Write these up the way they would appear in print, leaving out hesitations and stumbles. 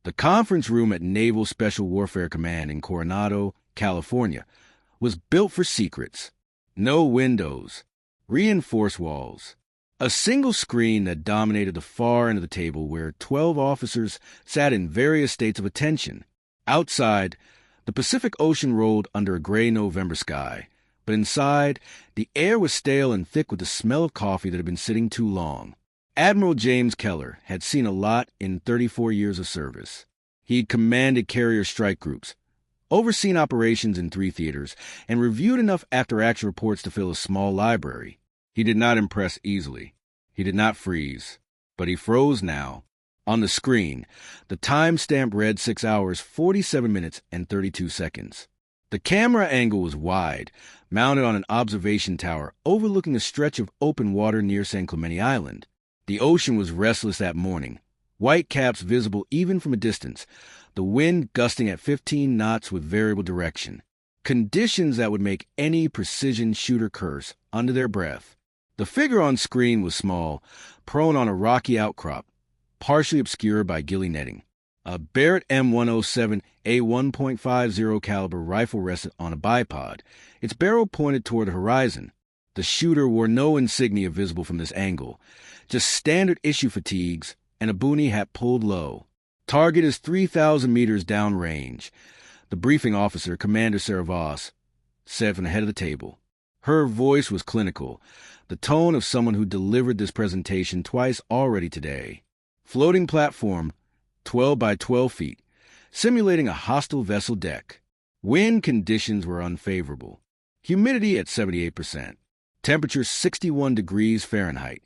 The conference room at Naval Special Warfare Command in Coronado, California, was built for secrets. No windows, reinforced walls, a single screen that dominated the far end of the table where 12 officers sat in various states of attention. Outside, the Pacific Ocean rolled under a gray November sky, but inside, the air was stale and thick with the smell of coffee that had been sitting too long. Admiral James Keller had seen a lot in 34 years of service. He'd commanded carrier strike groups, overseen operations in 3 theaters, and reviewed enough after-action reports to fill a small library. He did not impress easily. He did not freeze. But he froze now. On the screen, the time-stamp read 6 hours, 47 minutes, and 32 seconds. The camera angle was wide, mounted on an observation tower overlooking a stretch of open water near San Clemente Island. The ocean was restless that morning, white caps visible even from a distance, the wind gusting at 15 knots with variable direction. Conditions that would make any precision shooter curse under their breath. The figure on screen was small, prone on a rocky outcrop, partially obscured by ghillie netting. A Barrett M107A1 .50 caliber rifle rested on a bipod, its barrel pointed toward the horizon. The shooter wore no insignia visible from this angle, just standard issue fatigues and a boonie hat pulled low. Target is 3,000 meters downrange, the briefing officer, Commander Sarah Voss, said from the head of the table. Her voice was clinical, the tone of someone who delivered this presentation twice already today. Floating platform, 12 by 12 feet, simulating a hostile vessel deck. Wind conditions were unfavorable. Humidity at 78%. Temperature 61 degrees Fahrenheit.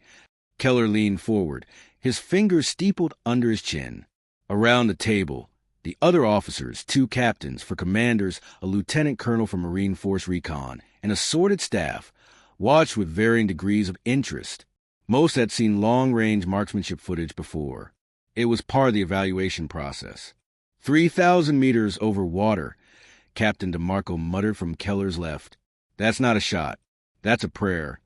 Keller leaned forward, his fingers steepled under his chin. Around the table, the other officers, 2 captains, for commanders, a lieutenant colonel from Marine Force Recon, and assorted staff, watched with varying degrees of interest. Most had seen long-range marksmanship footage before. It was part of the evaluation process. 3,000 meters over water, Captain DeMarco muttered from Keller's left. That's not a shot. That's a prayer.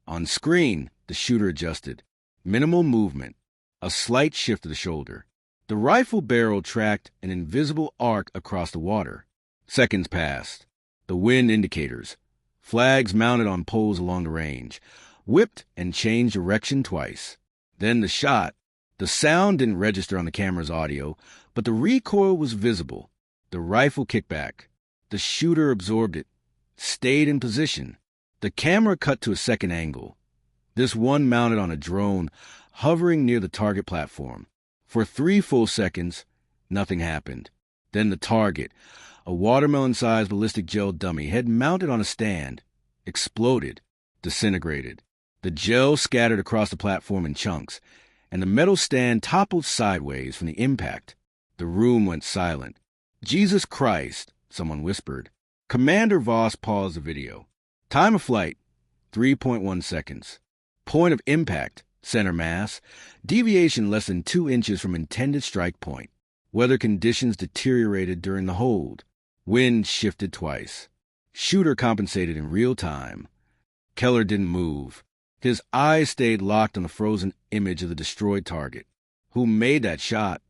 On screen, the shooter adjusted. Minimal movement. A slight shift of the shoulder. The rifle barrel tracked an invisible arc across the water. Seconds passed. The wind indicators, flags mounted on poles along the range, whipped and changed direction twice. Then the shot. The sound didn't register on the camera's audio, but the recoil was visible. The rifle kicked back. The shooter absorbed it, stayed in position. The camera cut to a second angle, this one mounted on a drone, hovering near the target platform. For 3 full seconds, nothing happened. Then the target, a watermelon-sized ballistic gel dummy, head mounted on a stand, exploded, disintegrated. The gel scattered across the platform in chunks, and the metal stand toppled sideways from the impact. The room went silent. Jesus Christ, someone whispered. Commander Voss paused the video. Time of flight, 3.1 seconds. Point of impact, center mass, deviation less than 2 inches from intended strike point. Weather conditions deteriorated during the hold. Wind shifted twice. Shooter compensated in real time. Keller didn't move. His eyes stayed locked on the frozen image of the destroyed target. Who made that shot?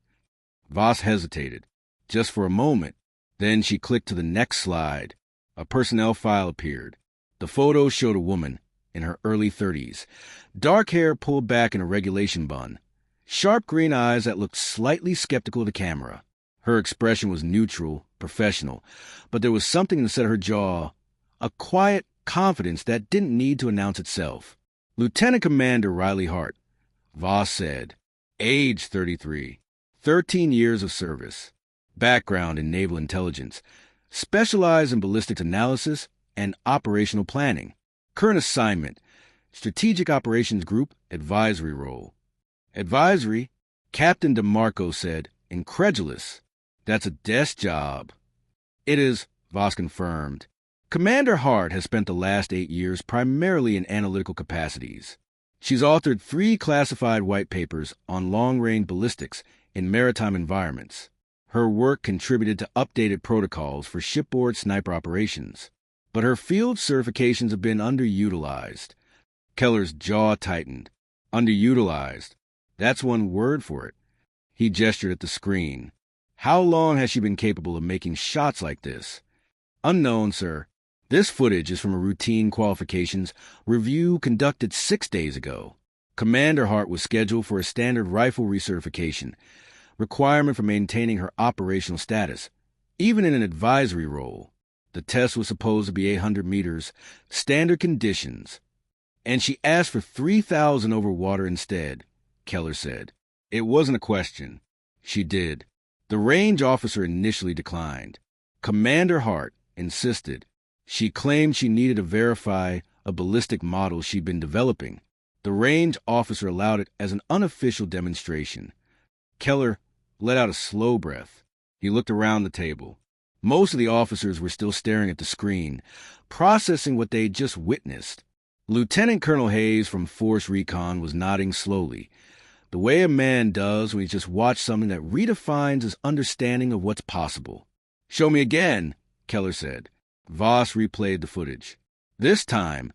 Voss hesitated, just for a moment. Then she clicked to the next slide. A personnel file appeared. The photo showed a woman, in her early 30s, dark hair pulled back in a regulation bun, sharp green eyes that looked slightly skeptical of the camera. Her expression was neutral, professional, but there was something inside her jaw, a quiet confidence that didn't need to announce itself. Lieutenant Commander Riley Hart, Voss said, age 33, 13 years of service, background in naval intelligence, specialized in ballistics analysis and operational planning. Current assignment, Strategic Operations Group Advisory Role. Advisory, Captain DeMarco said, incredulous. That's a desk job. It is, Voss confirmed. Commander Hart has spent the last 8 years primarily in analytical capacities. She's authored 3 classified white papers on long-range ballistics in maritime environments. Her work contributed to updated protocols for shipboard sniper operations. But her field certifications have been underutilized. Keller's jaw tightened. Underutilized. That's one word for it. He gestured at the screen. How long has she been capable of making shots like this? Unknown, sir. This footage is from a routine qualifications review conducted 6 days ago. Commander Hart was scheduled for a standard rifle recertification, requirement for maintaining her operational status, even in an advisory role. The test was supposed to be 800 meters, standard conditions, and she asked for 3,000 over water instead, Keller said. It wasn't a question. She did. The range officer initially declined. Commander Hart insisted. She claimed she needed to verify a ballistic model she'd been developing. The range officer allowed it as an unofficial demonstration. Keller let out a slow breath. He looked around the table. Most of the officers were still staring at the screen, processing what they'd just witnessed. Lieutenant Colonel Hayes from Force Recon was nodding slowly, the way a man does when he's just watched something that redefines his understanding of what's possible. "Show me again," Keller said. Voss replayed the footage. This time,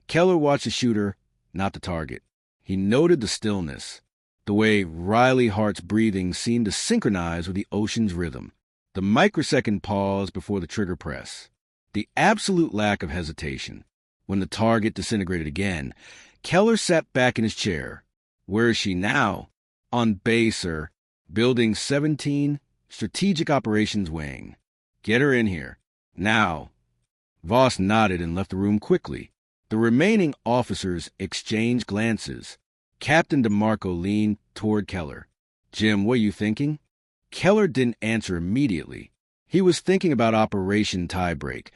Keller watched the shooter, not the target. He noted the stillness, the way Riley Hart's breathing seemed to synchronize with the ocean's rhythm, the microsecond pause before the trigger press, the absolute lack of hesitation. When the target disintegrated again, Keller sat back in his chair. "Where is she now?" "On base, sir. Building 17, Strategic Operations Wing." "Get her in here. Now." Voss nodded and left the room quickly. The remaining officers exchanged glances. Captain DeMarco leaned toward Keller. "Jim, what are you thinking?" Keller didn't answer immediately. He was thinking about Operation Tiebreak,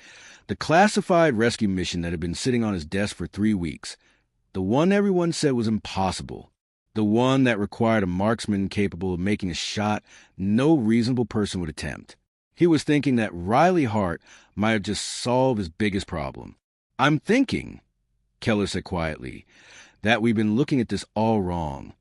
the classified rescue mission that had been sitting on his desk for 3 weeks, the one everyone said was impossible, the one that required a marksman capable of making a shot no reasonable person would attempt. He was thinking that Riley Hart might have just solved his biggest problem. "I'm thinking," Keller said quietly, "that we've been looking at this all wrong."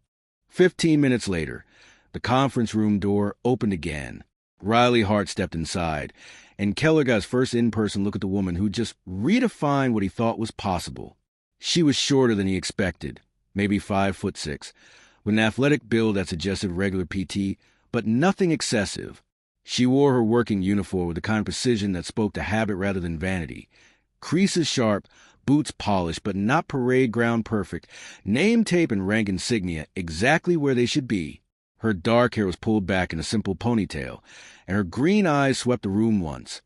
15 minutes later, the conference room door opened again. Riley Hart stepped inside, and Keller got his first in-person look at the woman who just redefined what he thought was possible. She was shorter than he expected, maybe 5'6", with an athletic build that suggested regular PT, but nothing excessive. She wore her working uniform with the kind of precision that spoke to habit rather than vanity. Creases sharp, boots polished but not parade ground perfect, name tape and rank insignia exactly where they should be. Her dark hair was pulled back in a simple ponytail, and her green eyes swept the room once,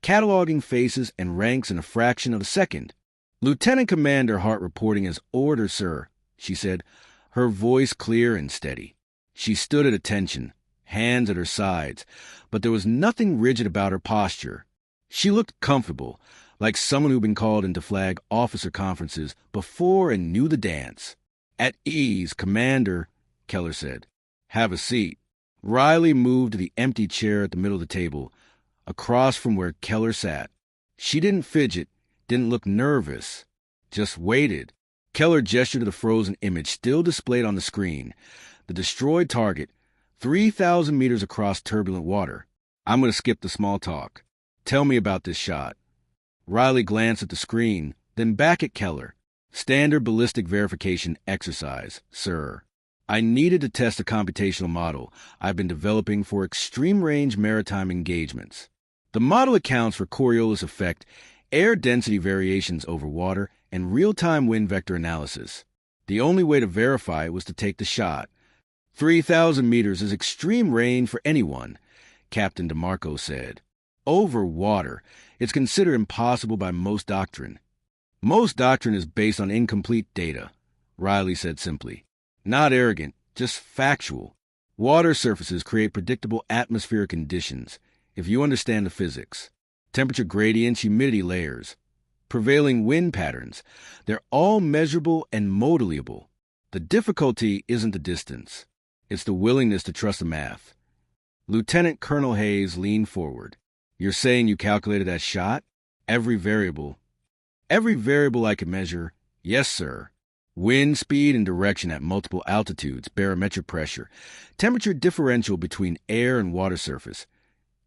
cataloging faces and ranks in a fraction of a second. "Lieutenant Commander Hart reporting as order, sir," she said, her voice clear and steady. She stood at attention, hands at her sides, but there was nothing rigid about her posture. She looked comfortable, like someone who'd been called into flag officer conferences before and knew the dance. "At ease, Commander," Keller said. "Have a seat." Riley moved to the empty chair at the middle of the table, across from where Keller sat. She didn't fidget, didn't look nervous, just waited. Keller gestured to the frozen image still displayed on the screen, the destroyed target, 3,000 meters across turbulent water. "I'm going to skip the small talk. Tell me about this shot." Riley glanced at the screen, then back at Keller. "Standard ballistic verification exercise, sir. I needed to test a computational model I've been developing for extreme-range maritime engagements. The model accounts for Coriolis effect, air density variations over water, and real-time wind vector analysis. The only way to verify it was to take the shot. 3,000 meters is extreme range for anyone," Captain DeMarco said. "Over water, it's considered impossible by most doctrine." "Most doctrine is based on incomplete data," Riley said simply. "Not arrogant, just factual. Water surfaces create predictable atmospheric conditions, if you understand the physics. Temperature gradients, humidity layers, prevailing wind patterns, they're all measurable and modelable. The difficulty isn't the distance. It's the willingness to trust the math." Lieutenant Colonel Hayes leaned forward. "You're saying you calculated that shot? Every variable?" "Every variable I could measure, yes, sir. Wind speed and direction at multiple altitudes, barometric pressure, temperature differential between air and water surface,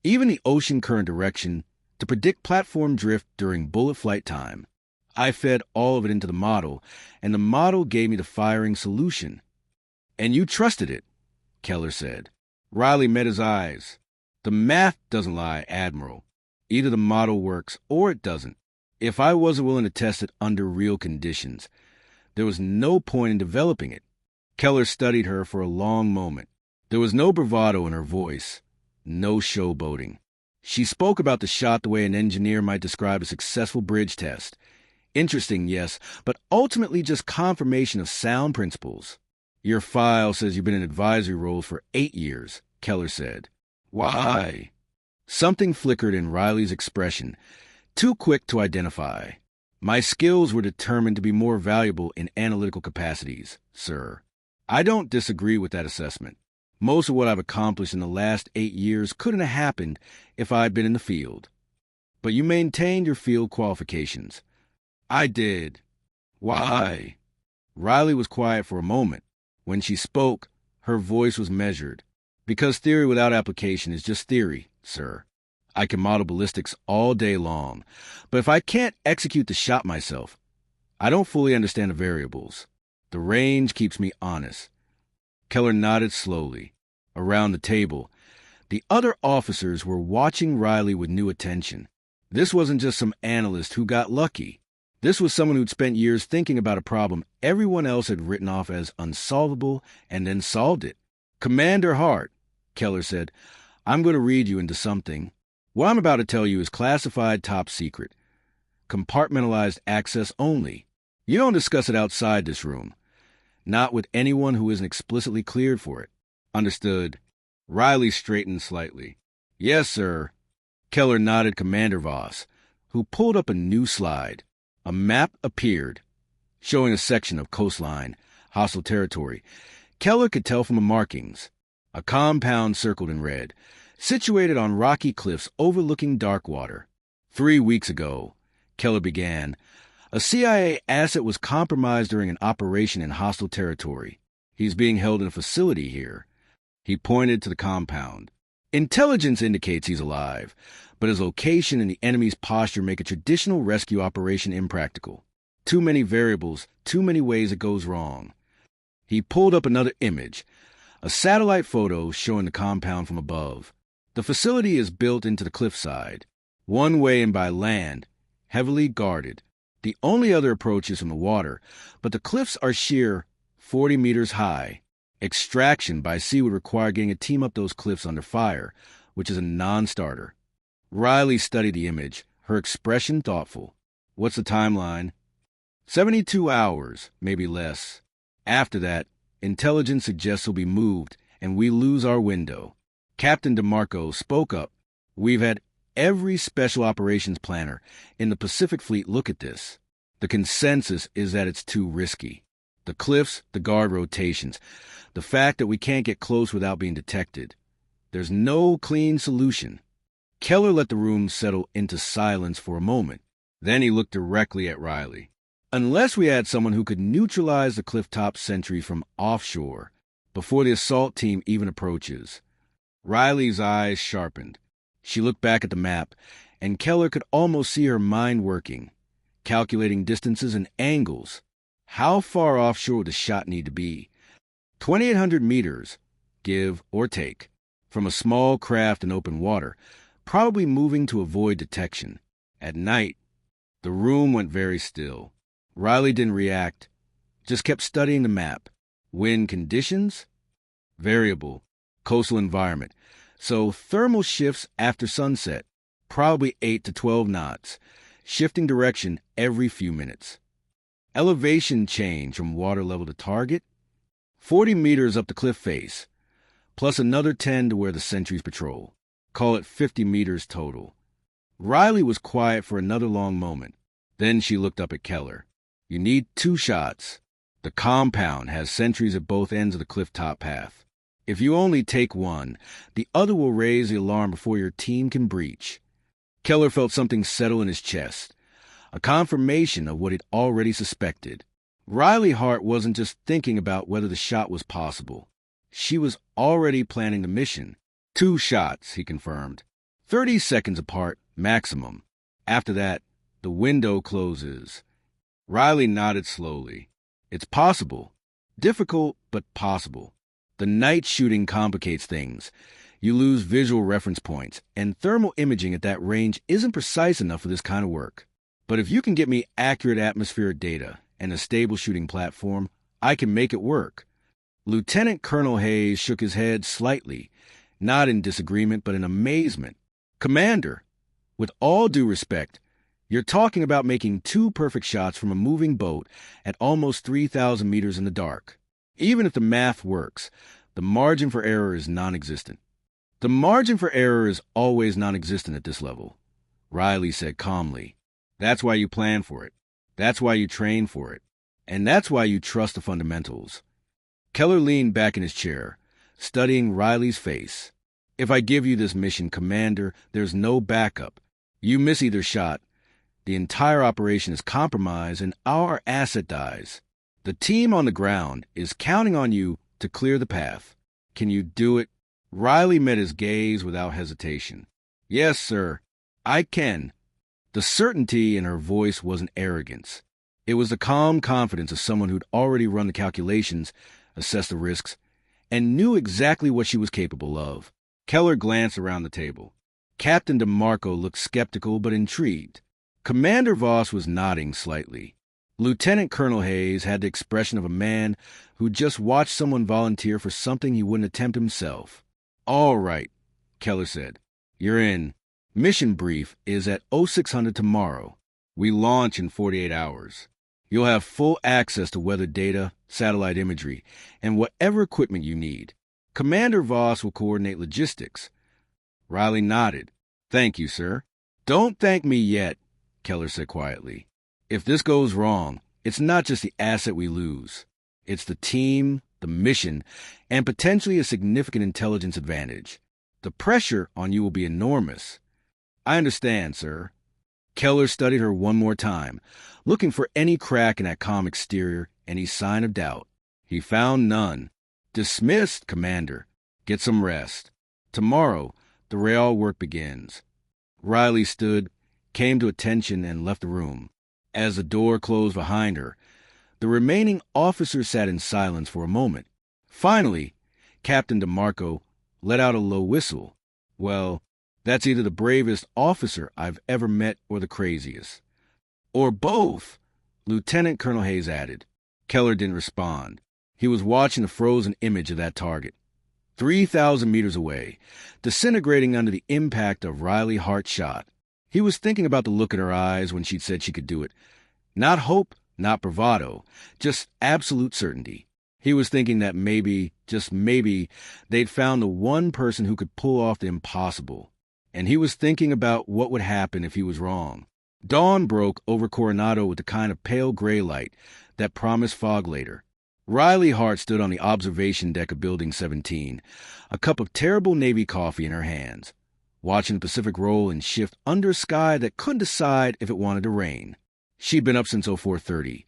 even the ocean current direction to predict platform drift during bullet flight time. I fed all of it into the model, and the model gave me the firing solution." "And you trusted it," Keller said. Riley met his eyes. The math doesn't lie, Admiral. Either the model works or it doesn't. If I wasn't willing to test it under real conditions, there was no point in developing it. Keller studied her for a long moment. There was no bravado in her voice, no showboating. She spoke about the shot the way an engineer might describe a successful bridge test. Interesting, yes, but ultimately just confirmation of sound principles. Your file says you've been in advisory roles for 8 years, Keller said. Why? Something flickered in Riley's expression, too quick to identify. My skills were determined to be more valuable in analytical capacities, sir. I don't disagree with that assessment. Most of what I've accomplished in the last 8 years couldn't have happened if I'd been in the field. But you maintained your field qualifications. I did. Why? Riley was quiet for a moment. When she spoke, her voice was measured. Because theory without application is just theory, sir. I can model ballistics all day long, but if I can't execute the shot myself, I don't fully understand the variables. The range keeps me honest. Keller nodded slowly. Around the table, the other officers were watching Riley with new attention. This wasn't just some analyst who got lucky. This was someone who'd spent years thinking about a problem everyone else had written off as unsolvable and then solved it. Commander Hart, Keller said, I'm going to read you into something. What I'm about to tell you is classified top secret. Compartmentalized access only. You don't discuss it outside this room. Not with anyone who isn't explicitly cleared for it. Understood. Riley straightened slightly. Yes, sir. Keller nodded Commander Voss, who pulled up a new slide. A map appeared, showing a section of coastline, hostile territory. Keller could tell from the markings. A compound circled in red, situated on rocky cliffs overlooking dark water. 3 weeks ago, Keller began, a CIA asset was compromised during an operation in hostile territory. He's being held in a facility here. He pointed to the compound. Intelligence indicates he's alive, but his location and the enemy's posture make a traditional rescue operation impractical. Too many variables, too many ways it goes wrong. He pulled up another image, a satellite photo showing the compound from above. The facility is built into the cliffside, one way and by land, heavily guarded. The only other approach is from the water, but the cliffs are sheer 40 meters high. Extraction by sea would require getting a team up those cliffs under fire, which is a non-starter. Riley studied the image, her expression thoughtful. What's the timeline? 72 hours, maybe less. After that, intelligence suggests he'll be moved, and we lose our window. Captain DeMarco spoke up. We've had every special operations planner in the Pacific Fleet look at this. The consensus is that it's too risky. The cliffs, the guard rotations, the fact that we can't get close without being detected. There's no clean solution. Keller let the room settle into silence for a moment. Then he looked directly at Riley. Unless we had someone who could neutralize the clifftop sentry from offshore before the assault team even approaches. Riley's eyes sharpened. She looked back at the map, and Keller could almost see her mind working, calculating distances and angles. How far offshore would the shot need to be? 2,800 meters, give or take, from a small craft in open water, probably moving to avoid detection. At night, the room went very still. Riley didn't react, just kept studying the map. Wind conditions? Variable. Coastal environment. So thermal shifts after sunset, probably 8 to 12 knots, shifting direction every few minutes. Elevation change from water level to target, 40 meters up the cliff face, plus another 10 to where the sentries patrol. Call it 50 meters total. Riley was quiet for another long moment. Then she looked up at Keller. You need 2 shots. The compound has sentries at both ends of the cliff-top path. If you only take one, the other will raise the alarm before your team can breach. Keller felt something settle in his chest, a confirmation of what he'd already suspected. Riley Hart wasn't just thinking about whether the shot was possible. She was already planning the mission. 2 shots, he confirmed. 30 seconds apart, maximum. After that, the window closes. Riley nodded slowly. It's possible. Difficult, but possible. The night shooting complicates things. You lose visual reference points, and thermal imaging at that range isn't precise enough for this kind of work. But if you can get me accurate atmospheric data and a stable shooting platform, I can make it work." Lieutenant Colonel Hayes shook his head slightly, not in disagreement but in amazement. "Commander, with all due respect, you're talking about making 2 perfect shots from a moving boat at almost 3,000 meters in the dark. Even if the math works, the margin for error is non-existent." "The margin for error is always non-existent at this level," Riley said calmly. "That's why you plan for it. That's why you train for it. And that's why you trust the fundamentals." Keller leaned back in his chair, studying Riley's face. "If I give you this mission, Commander, there's no backup. You miss either shot, the entire operation is compromised and our asset dies. The team on the ground is counting on you to clear the path. Can you do it?" Riley met his gaze without hesitation. "Yes, sir, I can." The certainty in her voice wasn't arrogance. It was the calm confidence of someone who'd already run the calculations, assessed the risks, and knew exactly what she was capable of. Keller glanced around the table. Captain DeMarco looked skeptical but intrigued. Commander Voss was nodding slightly. Lieutenant Colonel Hayes had the expression of a man who just watched someone volunteer for something he wouldn't attempt himself. "All right," Keller said. "You're in. Mission brief is at 0600 tomorrow. We launch in 48 hours. You'll have full access to weather data, satellite imagery, and whatever equipment you need. Commander Voss will coordinate logistics." Riley nodded. "Thank you, sir." "Don't thank me yet," Keller said quietly. "If this goes wrong, it's not just the asset we lose. It's the team, the mission, and potentially a significant intelligence advantage. The pressure on you will be enormous." "I understand, sir." Keller studied her one more time, looking for any crack in that calm exterior, any sign of doubt. He found none. "Dismissed, Commander. Get some rest. Tomorrow, the real work begins." Riley stood, came to attention, and left the room. As the door closed behind her, the remaining officers sat in silence for a moment. Finally, Captain DeMarco let out a low whistle. "Well, that's either the bravest officer I've ever met or the craziest." "Or both," Lieutenant Colonel Hayes added. Keller didn't respond. He was watching the frozen image of that target, 3,000 meters away, disintegrating under the impact of Riley Hart's shot. He was thinking about the look in her eyes when she'd said she could do it. Not hope, not bravado, just absolute certainty. He was thinking that maybe, just maybe, they'd found the one person who could pull off the impossible. And he was thinking about what would happen if he was wrong. Dawn broke over Coronado with the kind of pale gray light that promised fog later. Riley Hart stood on the observation deck of Building 17, a cup of terrible Navy coffee in her hands, watching the Pacific roll and shift under a sky that couldn't decide if it wanted to rain. She'd been up since 0430,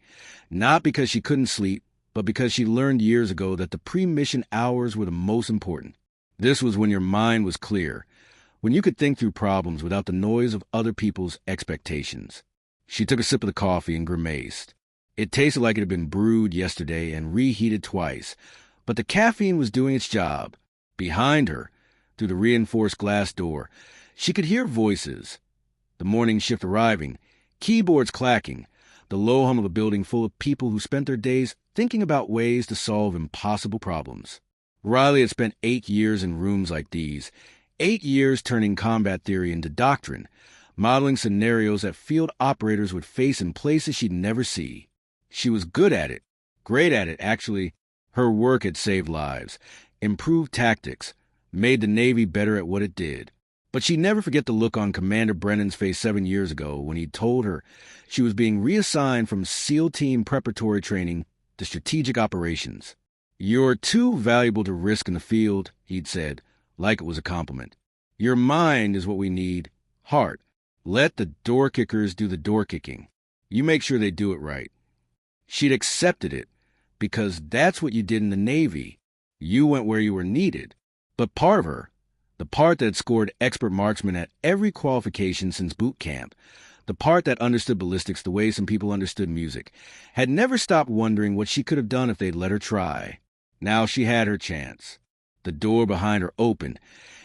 not because she couldn't sleep, but because she learned years ago that the pre-mission hours were the most important. This was when your mind was clear, when you could think through problems without the noise of other people's expectations. She took a sip of the coffee and grimaced. It tasted like it had been brewed yesterday and reheated twice, but the caffeine was doing its job. Behind her, through the reinforced glass door, she could hear voices. The morning shift arriving, keyboards clacking, the low hum of a building full of people who spent their days thinking about ways to solve impossible problems. Riley had spent 8 years in rooms like these, 8 years turning combat theory into doctrine, modeling scenarios that field operators would face in places she'd never see. She was good at it, great at it, actually. Her work had saved lives, improved tactics, made the Navy better at what it did. But she'd never forget the look on Commander Brennan's face 7 years ago when he told her she was being reassigned from SEAL Team preparatory training to strategic operations. "You're too valuable to risk in the field," he'd said, like it was a compliment. "Your mind is what we need. Heart. Let the door kickers do the door kicking. You make sure they do it right." She'd accepted it, because that's what you did in the Navy. You went where you were needed. But part of her, the part that had scored expert marksman at every qualification since boot camp, the part that understood ballistics the way some people understood music, had never stopped wondering what she could have done if they'd let her try. Now she had her chance. The door behind her opened,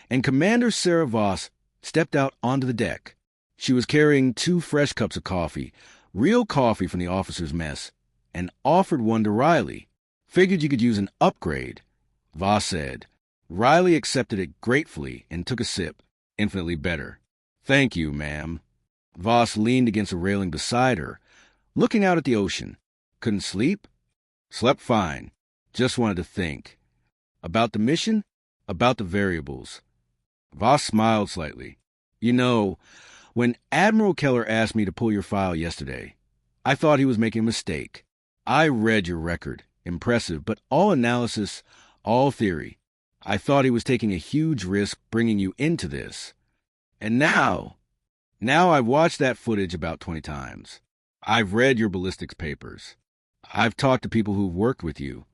and Commander Sarah Voss stepped out onto the deck. She was carrying 2 fresh cups of coffee, real coffee from the officers' mess, and offered one to Riley. Figured you could use an upgrade, Voss said. Riley accepted it gratefully and took a sip. Infinitely better. Thank you, ma'am. Voss leaned against a railing beside her, looking out at the ocean. Couldn't sleep? Slept fine. Just wanted to think. About the mission? About the variables. Voss smiled slightly. You know, when Admiral Keller asked me to pull your file yesterday, I thought he was making a mistake. I read your record. Impressive, but all analysis, all theory. I thought he was taking a huge risk bringing you into this. And now I've watched that footage about 20 times. I've read your ballistics papers. I've talked to people who've worked with you.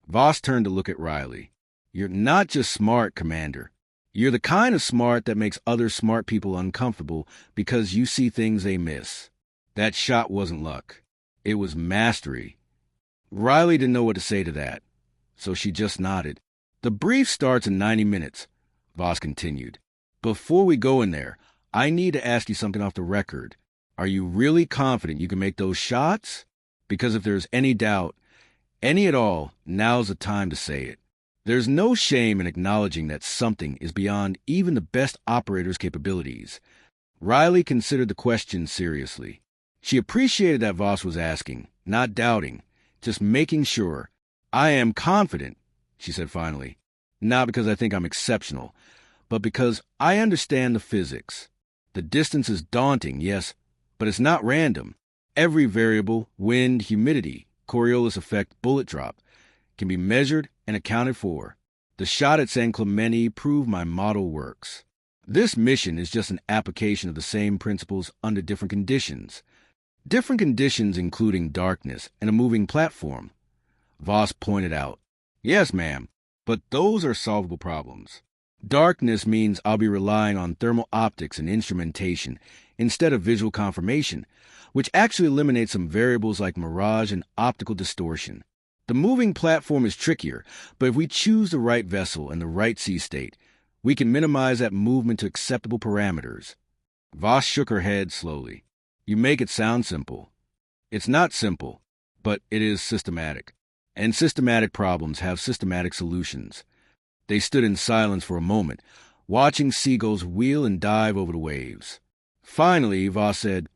Voss turned to look at Riley. You're not just smart, Commander. You're the kind of smart that makes other smart people uncomfortable because you see things they miss. That shot wasn't luck. It was mastery. Riley didn't know what to say to that, so she just nodded. The brief starts in 90 minutes, Voss continued. Before we go in there, I need to ask you something off the record. Are you really confident you can make those shots? Because if there's any doubt, any at all, now's the time to say it. There's no shame in acknowledging that something is beyond even the best operator's capabilities. Riley considered the question seriously. She appreciated that Voss was asking, not doubting, just making sure. I am confident, she said finally. Not because I think I'm exceptional, but because I understand the physics. The distance is daunting, yes, but it's not random. Every variable, wind, humidity, Coriolis effect, bullet drop, can be measured and accounted for. The shot at San Clemente proved my model works. This mission is just an application of the same principles under different conditions. Different conditions including darkness and a moving platform. Voss pointed out. Yes, ma'am, but those are solvable problems. Darkness means I'll be relying on thermal optics and instrumentation instead of visual confirmation, which actually eliminates some variables like mirage and optical distortion. The moving platform is trickier, but if we choose the right vessel and the right sea state, we can minimize that movement to acceptable parameters. Voss shook her head slowly. You make it sound simple. It's not simple, but it is systematic. And systematic problems have systematic solutions. They stood in silence for a moment, watching seagulls wheel and dive over the waves. Finally, Voss said,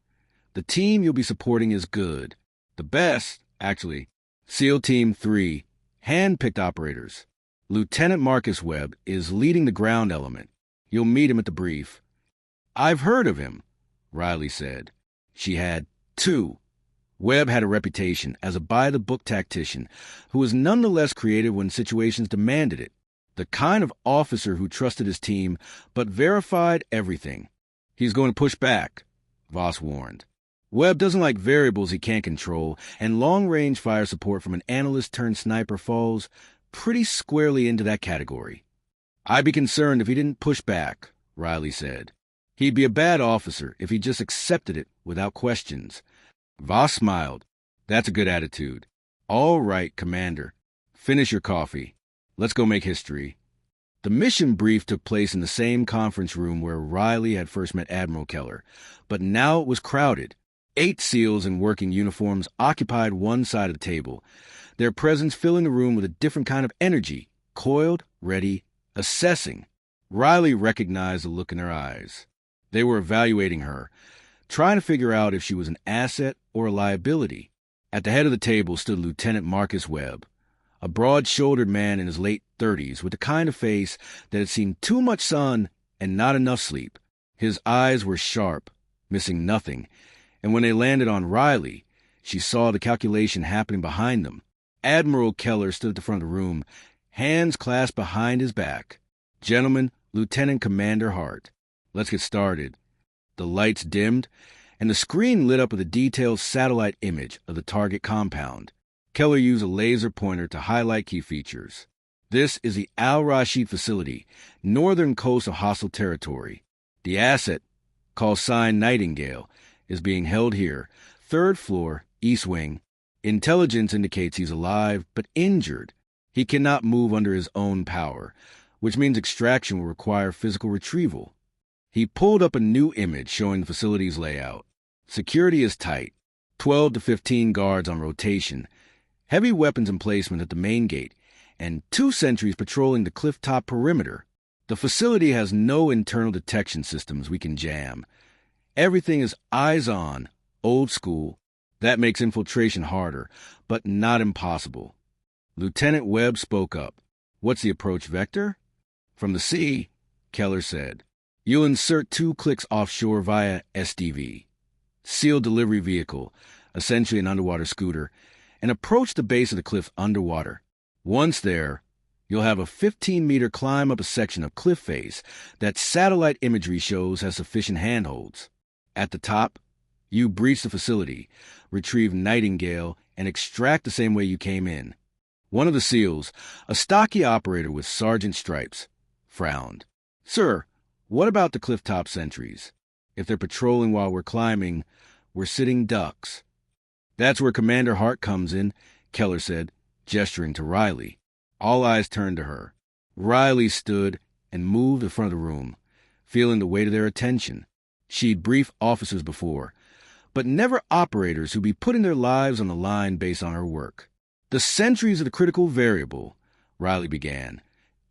the team you'll be supporting is good. The best, actually. SEAL Team 3, hand-picked operators. Lieutenant Marcus Webb is leading the ground element. You'll meet him at the brief. I've heard of him, Riley said. She had, too. Webb had a reputation as a by-the-book tactician who was nonetheless creative when situations demanded it. The kind of officer who trusted his team but verified everything. He's going to push back, Voss warned. Webb doesn't like variables he can't control, and long-range fire support from an analyst-turned-sniper falls pretty squarely into that category. I'd be concerned if he didn't push back, Riley said. He'd be a bad officer if he just accepted it without questions. Voss smiled. That's a good attitude. All right, Commander. Finish your coffee. Let's go make history. The mission brief took place in the same conference room where Riley had first met Admiral Keller, but now it was crowded. 8 SEALs in working uniforms occupied one side of the table, their presence filling the room with a different kind of energy, coiled, ready, assessing. Riley recognized the look in their eyes. They were evaluating her, trying to figure out if she was an asset or a liability. At the head of the table stood Lieutenant Marcus Webb, a broad-shouldered man in his late 30s with the kind of face that had seen too much sun and not enough sleep. His eyes were sharp, missing nothing, and when they landed on Riley, she saw the calculation happening behind them. Admiral Keller stood at the front of the room, hands clasped behind his back. Gentlemen, Lieutenant Commander Hart. Let's get started. The lights dimmed, and the screen lit up with a detailed satellite image of the target compound. Keller used a laser pointer to highlight key features. This is the Al Rashid facility, northern coast of hostile territory. The asset, called Sign Nightingale, is being held here, 3rd floor, east wing. Intelligence indicates he's alive, but injured. He cannot move under his own power. which means extraction will require physical retrieval. He pulled up a new image showing the facility's layout. Security is tight, 12 to 15 guards on rotation, heavy weapons emplacement at the main gate, and 2 sentries patrolling the cliff-top perimeter. The facility has no internal detection systems we can jam. Everything is eyes on, old school. That makes infiltration harder, but not impossible. Lieutenant Webb spoke up. What's the approach vector? From the sea, Keller said. You'll insert 2 clicks offshore via SDV, sealed delivery vehicle, essentially an underwater scooter, and approach the base of the cliff underwater. Once there, you'll have a 15-meter climb up a section of cliff face that satellite imagery shows has sufficient handholds. At the top, you breach the facility, retrieve Nightingale, and extract the same way you came in. One of the SEALs, a stocky operator with sergeant stripes, frowned. Sir, what about the cliff-top sentries? If they're patrolling while we're climbing, we're sitting ducks. That's where Commander Hart comes in, Keller said, gesturing to Riley. All eyes turned to her. Riley stood and moved in front of the room, feeling the weight of their attention. She'd briefed officers before, but never operators who'd be putting their lives on the line based on her work. The sentries are the critical variable, Riley began,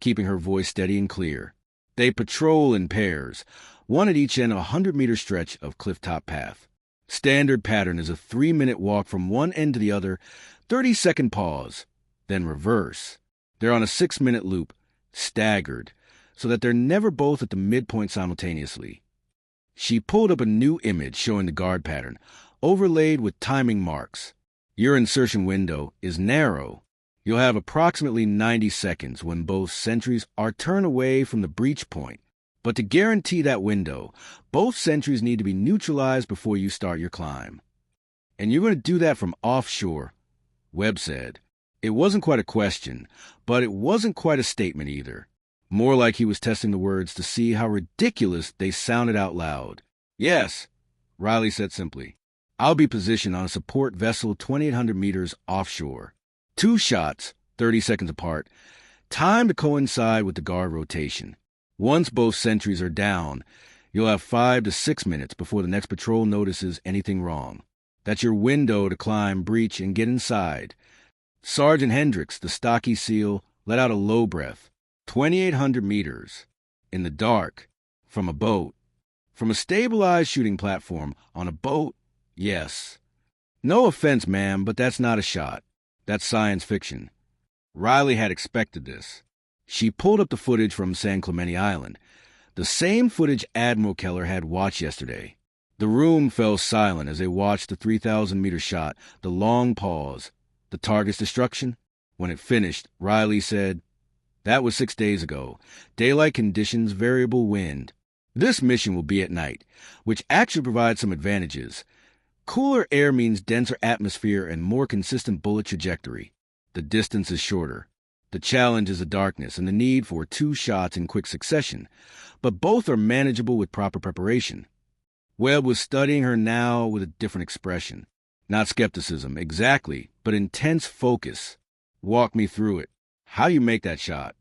keeping her voice steady and clear. They patrol in pairs, one at each end of a 100-meter stretch of cliff-top path. Standard pattern is a 3-minute walk from one end to the other, 30-second pause, then reverse. They're on a 6-minute loop, staggered, so that they're never both at the midpoint simultaneously. She pulled up a new image showing the guard pattern, overlaid with timing marks. Your insertion window is narrow. You'll have approximately 90 seconds when both sentries are turned away from the breach point. But to guarantee that window, both sentries need to be neutralized before you start your climb. And you're going to do that from offshore, Webb said. It wasn't quite a question, but it wasn't quite a statement either. More like he was testing the words to see how ridiculous they sounded out loud. Yes, Riley said simply. I'll be positioned on a support vessel 2,800 meters offshore. 2 shots, 30 seconds apart, timed to coincide with the guard rotation. Once both sentries are down, you'll have 5 to 6 minutes before the next patrol notices anything wrong. That's your window to climb, breach, and get inside. Sergeant Hendricks, the stocky SEAL, let out a low breath. 2,800 meters. In the dark. From a boat. From a stabilized shooting platform. On a boat. Yes. No offense, ma'am, but that's not a shot. That's science fiction. Riley had expected this. She pulled up the footage from San Clemente Island, the same footage Admiral Keller had watched yesterday. The room fell silent as they watched the 3,000-meter shot, the long pause, the target's destruction. When it finished, Riley said, That was 6 days ago. Daylight conditions, variable wind. This mission will be at night, which actually provides some advantages. Cooler air means denser atmosphere and more consistent bullet trajectory. The distance is shorter. The challenge is the darkness and the need for 2 shots in quick succession, but both are manageable with proper preparation. Webb was studying her now with a different expression. Not skepticism, exactly, but intense focus. Walk me through it. How do you make that shot?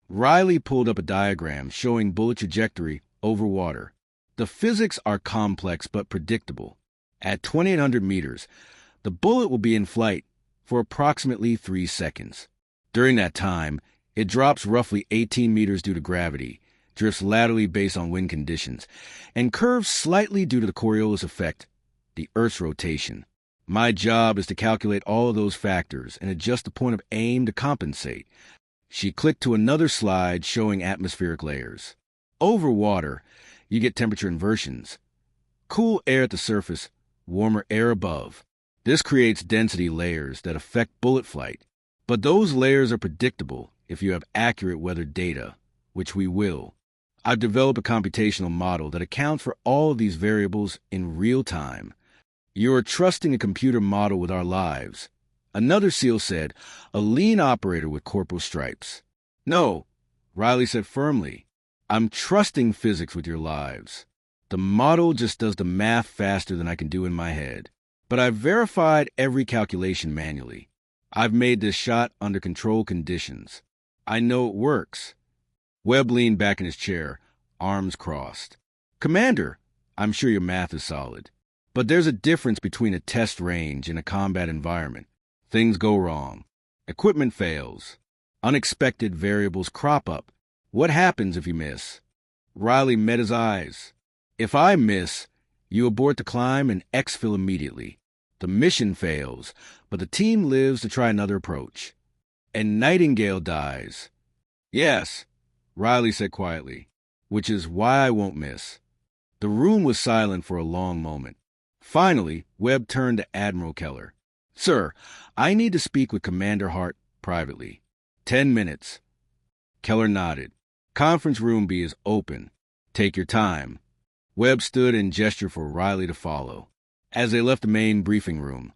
Riley pulled up a diagram showing bullet trajectory over water. The physics are complex but predictable. At 2,800 meters, the bullet will be in flight for approximately 3 seconds. During that time, it drops roughly 18 meters due to gravity, drifts laterally based on wind conditions, and curves slightly due to the Coriolis effect, the Earth's rotation. My job is to calculate all of those factors and adjust the point of aim to compensate. She clicked to another slide showing atmospheric layers. Over water, you get temperature inversions. Cool air at the surface, warmer air above. This creates density layers that affect bullet flight. But those layers are predictable if you have accurate weather data, which we will. I've developed a computational model that accounts for all of these variables in real time. You're trusting a computer model with our lives. Another SEAL said, a lean operator with corporal stripes. No, Riley said firmly. I'm trusting physics with your lives. The model just does the math faster than I can do in my head. But I've verified every calculation manually. I've made this shot under controlled conditions. I know it works. Webb leaned back in his chair, arms crossed. Commander, I'm sure your math is solid. But there's a difference between a test range and a combat environment. Things go wrong. Equipment fails. Unexpected variables crop up. What happens if you miss? Riley met his eyes. If I miss, you abort the climb and exfil immediately. The mission fails, but the team lives to try another approach. And Nightingale dies. Yes, Riley said quietly, which is why I won't miss. The room was silent for a long moment. Finally, Webb turned to Admiral Keller. Sir, I need to speak with Commander Hart privately. 10 minutes. Keller nodded. Conference room B is open. Take your time. Webb stood and gestured for Riley to follow. As they left the main briefing room,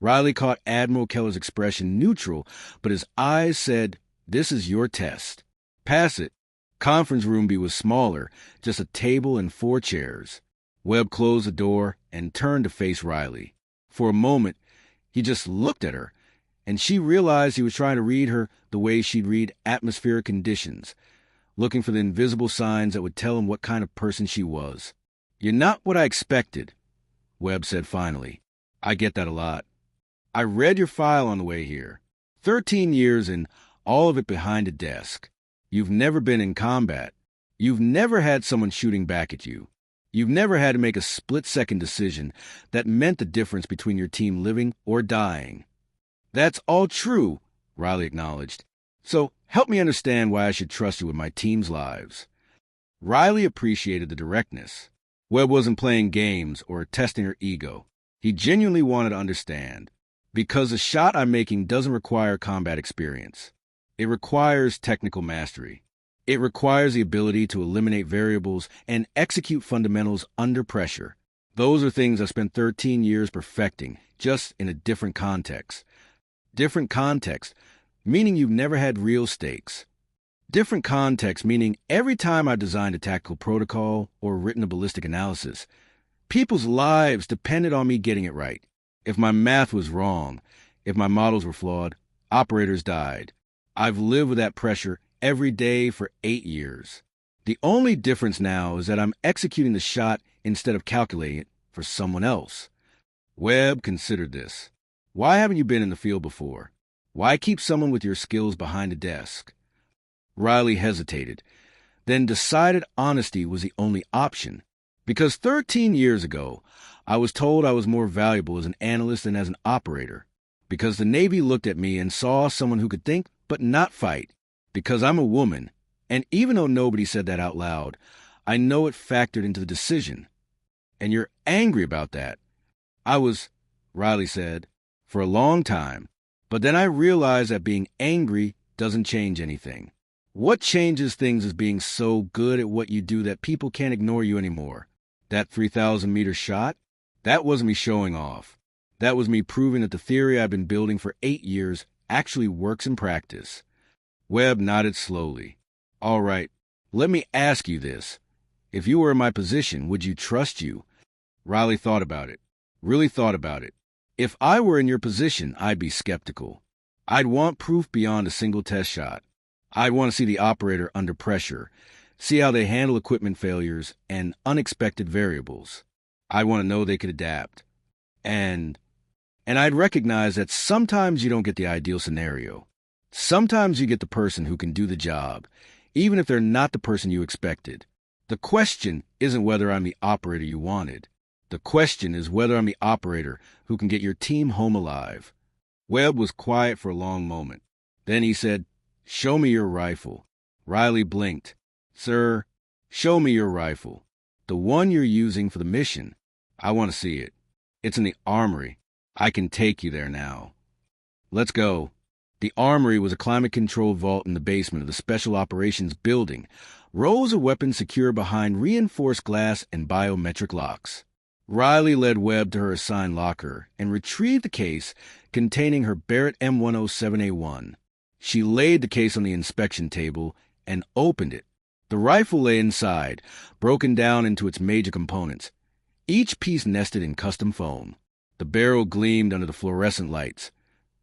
Riley caught Admiral Keller's expression neutral, but his eyes said, This is your test. Pass it. Conference room B was smaller, just a table and 4 chairs. Webb closed the door and turned to face Riley. For a moment, he just looked at her, and she realized he was trying to read her the way she'd read atmospheric conditions, looking for the invisible signs that would tell him what kind of person she was. You're not what I expected, Webb said finally. I get that a lot. I read your file on the way here. 13 years and all of it behind a desk. You've never been in combat. You've never had someone shooting back at you. You've never had to make a split-second decision that meant the difference between your team living or dying. That's all true, Riley acknowledged. So help me understand why I should trust you with my team's lives. Riley appreciated the directness. Webb wasn't playing games or testing her ego. He genuinely wanted to understand. Because the shot I'm making doesn't require combat experience. It requires technical mastery. It requires the ability to eliminate variables and execute fundamentals under pressure. Those are things I spent 13 years perfecting, just in a different context. Different context, meaning you've never had real stakes. Different context, meaning every time I designed a tactical protocol or written a ballistic analysis, people's lives depended on me getting it right. If my math was wrong, if my models were flawed, operators died. I've lived with that pressure every day for 8 years. The only difference now is that I'm executing the shot instead of calculating it for someone else. Webb considered this. Why haven't you been in the field before? Why keep someone with your skills behind a desk? Riley hesitated, then decided honesty was the only option. Because 13 years ago, I was told I was more valuable as an analyst than as an operator. Because the Navy looked at me and saw someone who could think but not fight. Because I'm a woman, and even though nobody said that out loud, I know it factored into the decision. And you're angry about that. I was, Riley said, for a long time. But then I realized that being angry doesn't change anything. What changes things is being so good at what you do that people can't ignore you anymore. That 3,000-meter shot? That wasn't me showing off. That was me proving that the theory I've been building for 8 years actually works in practice. Webb nodded slowly. All right, let me ask you this. If you were in my position, would you trust you? Riley thought about it. Really thought about it. If I were in your position, I'd be skeptical. I'd want proof beyond a single test shot. I'd want to see the operator under pressure, see how they handle equipment failures and unexpected variables. I'd want to know they could adapt. And I'd recognize that sometimes you don't get the ideal scenario. Sometimes you get the person who can do the job, even if they're not the person you expected. The question isn't whether I'm the operator you wanted. The question is whether I'm the operator who can get your team home alive. Webb was quiet for a long moment. Then he said, Show me your rifle. Riley blinked. Sir, show me your rifle. The one you're using for the mission. I want to see it. It's in the armory. I can take you there now. Let's go. The armory was a climate-controlled vault in the basement of the Special Operations Building, rows of weapons secure behind reinforced glass and biometric locks. Riley led Webb to her assigned locker and retrieved the case containing her Barrett M107A1. She laid the case on the inspection table and opened it. The rifle lay inside, broken down into its major components, each piece nested in custom foam. The barrel gleamed under the fluorescent lights.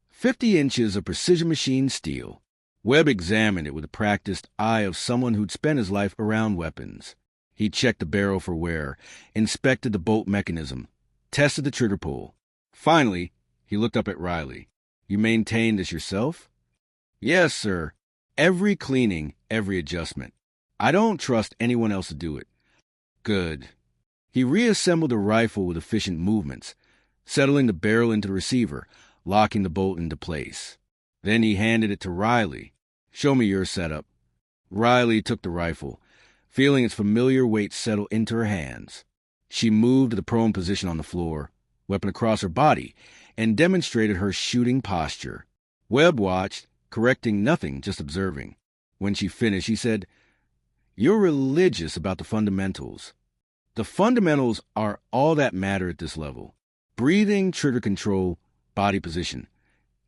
50 inches of precision machined steel. Webb examined it with the practiced eye of someone who'd spent his life around weapons. He checked the barrel for wear, inspected the bolt mechanism, tested the trigger pull. Finally, he looked up at Riley. "You maintained this yourself?" "Yes, sir. Every cleaning, every adjustment. I don't trust anyone else to do it." "Good." He reassembled the rifle with efficient movements, settling the barrel into the receiver, locking the bolt into place. Then he handed it to Riley. "Show me your setup." Riley took the rifle, feeling its familiar weight settle into her hands. She moved to the prone position on the floor, weapon across her body, and demonstrated her shooting posture. Webb watched, correcting nothing, just observing. When she finished, he said, "You're religious about the fundamentals." "The fundamentals are all that matter at this level. Breathing, trigger control, body position.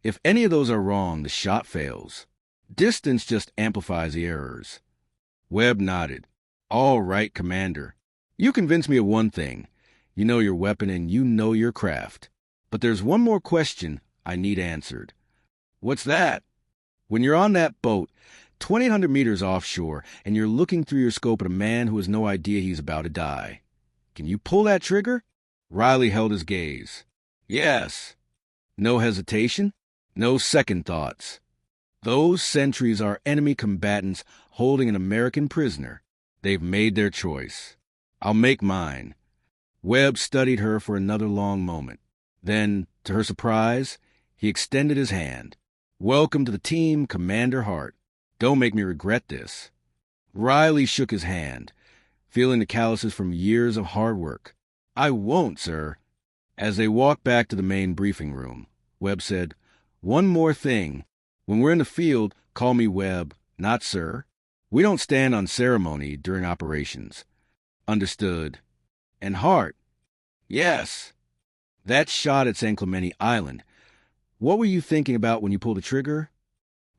If any of those are wrong, the shot fails. Distance just amplifies the errors." Webb nodded. "All right, Commander. You convinced me of one thing. You know your weapon and you know your craft. But there's one more question I need answered." "What's that?" "When you're on that boat, 2,800 meters offshore, and you're looking through your scope at a man who has no idea he's about to die, can you pull that trigger?" Riley held his gaze. "Yes." "No hesitation? No second thoughts? Those sentries are enemy combatants holding an American prisoner. They've made their choice. I'll make mine." Webb studied her for another long moment. Then, to her surprise, he extended his hand. "Welcome to the team, Commander Hart. Don't make me regret this." Riley shook his hand, feeling the calluses from years of hard work. "I won't, sir." As they walked back to the main briefing room, Webb said, "One more thing. When we're in the field, call me Webb, not sir. We don't stand on ceremony during operations." "Understood." "And Hart." "Yes." "That shot at San Clemente Island. What were you thinking about when you pulled the trigger?"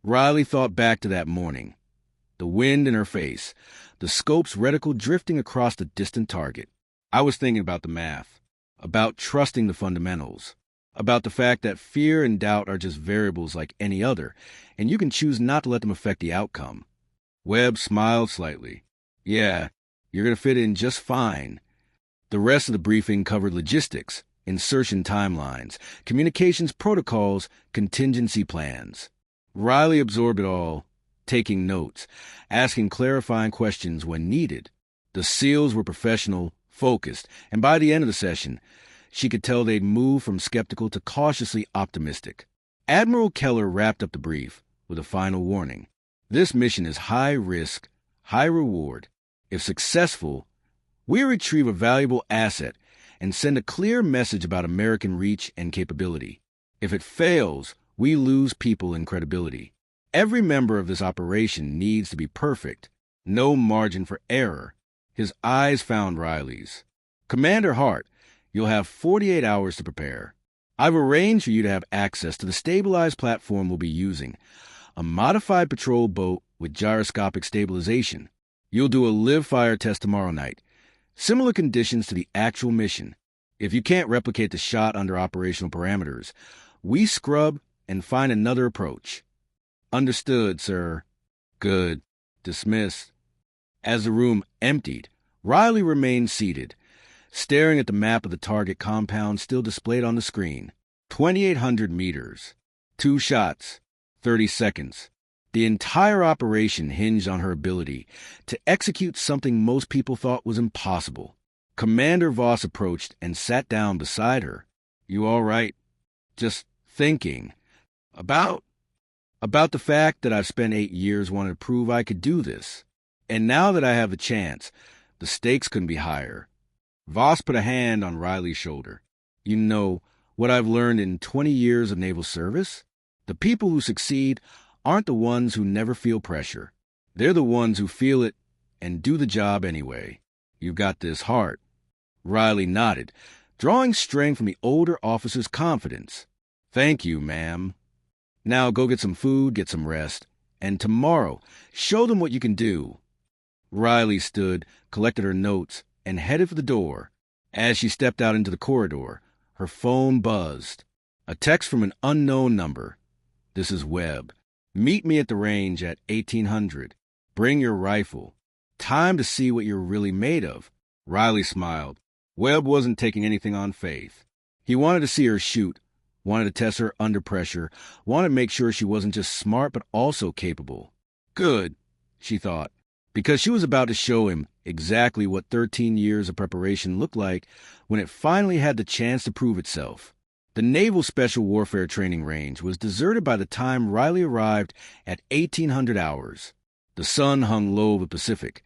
Riley thought back to that morning. The wind in her face, the scope's reticle drifting across the distant target. "I was thinking about the math, about trusting the fundamentals, about the fact that fear and doubt are just variables like any other, and you can choose not to let them affect the outcome." Webb smiled slightly. "Yeah, you're going to fit in just fine." The rest of the briefing covered logistics, insertion timelines, communications protocols, contingency plans. Riley absorbed it all, taking notes, asking clarifying questions when needed. The SEALs were professional, focused, and by the end of the session, she could tell they'd moved from skeptical to cautiously optimistic. Admiral Keller wrapped up the brief with a final warning. "This mission is high risk, high reward. If successful, we retrieve a valuable asset and send a clear message about American reach and capability. If it fails, we lose people and credibility. Every member of this operation needs to be perfect. No margin for error." His eyes found Riley's. "Commander Hart, you'll have 48 hours to prepare. I've arranged for you to have access to the stabilized platform we'll be using, a modified patrol boat with gyroscopic stabilization. You'll do a live-fire test tomorrow night. Similar conditions to the actual mission. If you can't replicate the shot under operational parameters, we scrub and find another approach." "Understood, sir." "Good. Dismissed." As the room emptied, Riley remained seated, staring at the map of the target compound still displayed on the screen. 2,800 meters. 2 shots. 30 seconds. The entire operation hinged on her ability to execute something most people thought was impossible. Commander Voss approached and sat down beside her. "You all right?" "Just thinking. About the fact that I've spent 8 years wanting to prove I could do this. And now that I have the chance, the stakes couldn't be higher." Voss put a hand on Riley's shoulder. "You know what I've learned in 20 years of naval service? The people who succeed aren't the ones who never feel pressure. They're the ones who feel it and do the job anyway. You've got this heart." Riley nodded, drawing strength from the older officer's confidence. "Thank you, ma'am. Now go get some food, get some rest, and tomorrow, show them what you can do." Riley stood, collected her notes, and headed for the door. As she stepped out into the corridor, her phone buzzed. A text from an unknown number. "This is Webb. Meet me at the range at 1800. Bring your rifle. Time to see what you're really made of. Riley smiled. Webb wasn't taking anything on faith. He wanted to see her shoot, wanted to test her under pressure, wanted to make sure she wasn't just smart but also capable. Good, she thought, because she was about to show him exactly what 13 years of preparation looked like when it finally had the chance to prove itself. The Naval Special Warfare Training Range was deserted by the time Riley arrived at 1800 hours. The sun hung low over the Pacific,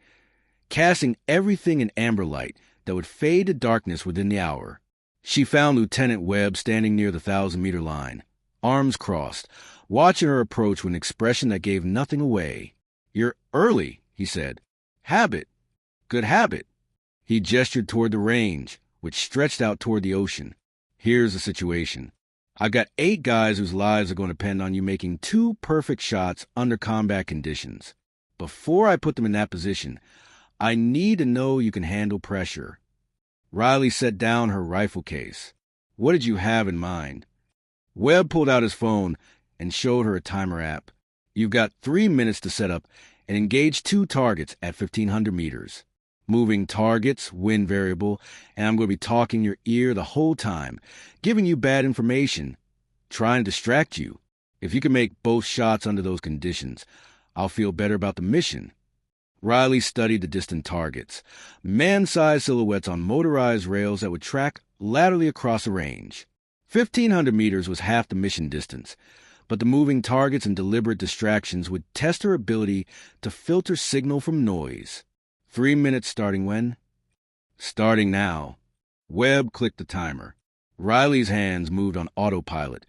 casting everything in amber light that would fade to darkness within the hour. She found Lieutenant Webb standing near the 1,000-meter line, arms crossed, watching her approach with an expression that gave nothing away. "You're early," he said. "Habit. Good habit." He gestured toward the range, which stretched out toward the ocean. "Here's the situation. I've got 8 guys whose lives are going to depend on you making 2 perfect shots under combat conditions. Before I put them in that position, I need to know you can handle pressure." Riley set down her rifle case. "What did you have in mind?" Webb pulled out his phone and showed her a timer app. "You've got 3 minutes to set up and engage 2 targets at 1,500 meters. Moving targets, wind variable, and I'm going to be talking your ear the whole time, giving you bad information, trying to distract you. If you can make both shots under those conditions, I'll feel better about the mission." Riley studied the distant targets, man-sized silhouettes on motorized rails that would track laterally across the range. 1,500 meters was half the mission distance, but the moving targets and deliberate distractions would test her ability to filter signal from noise. 3 minutes starting when? Starting now. Webb clicked the timer. Riley's hands moved on autopilot,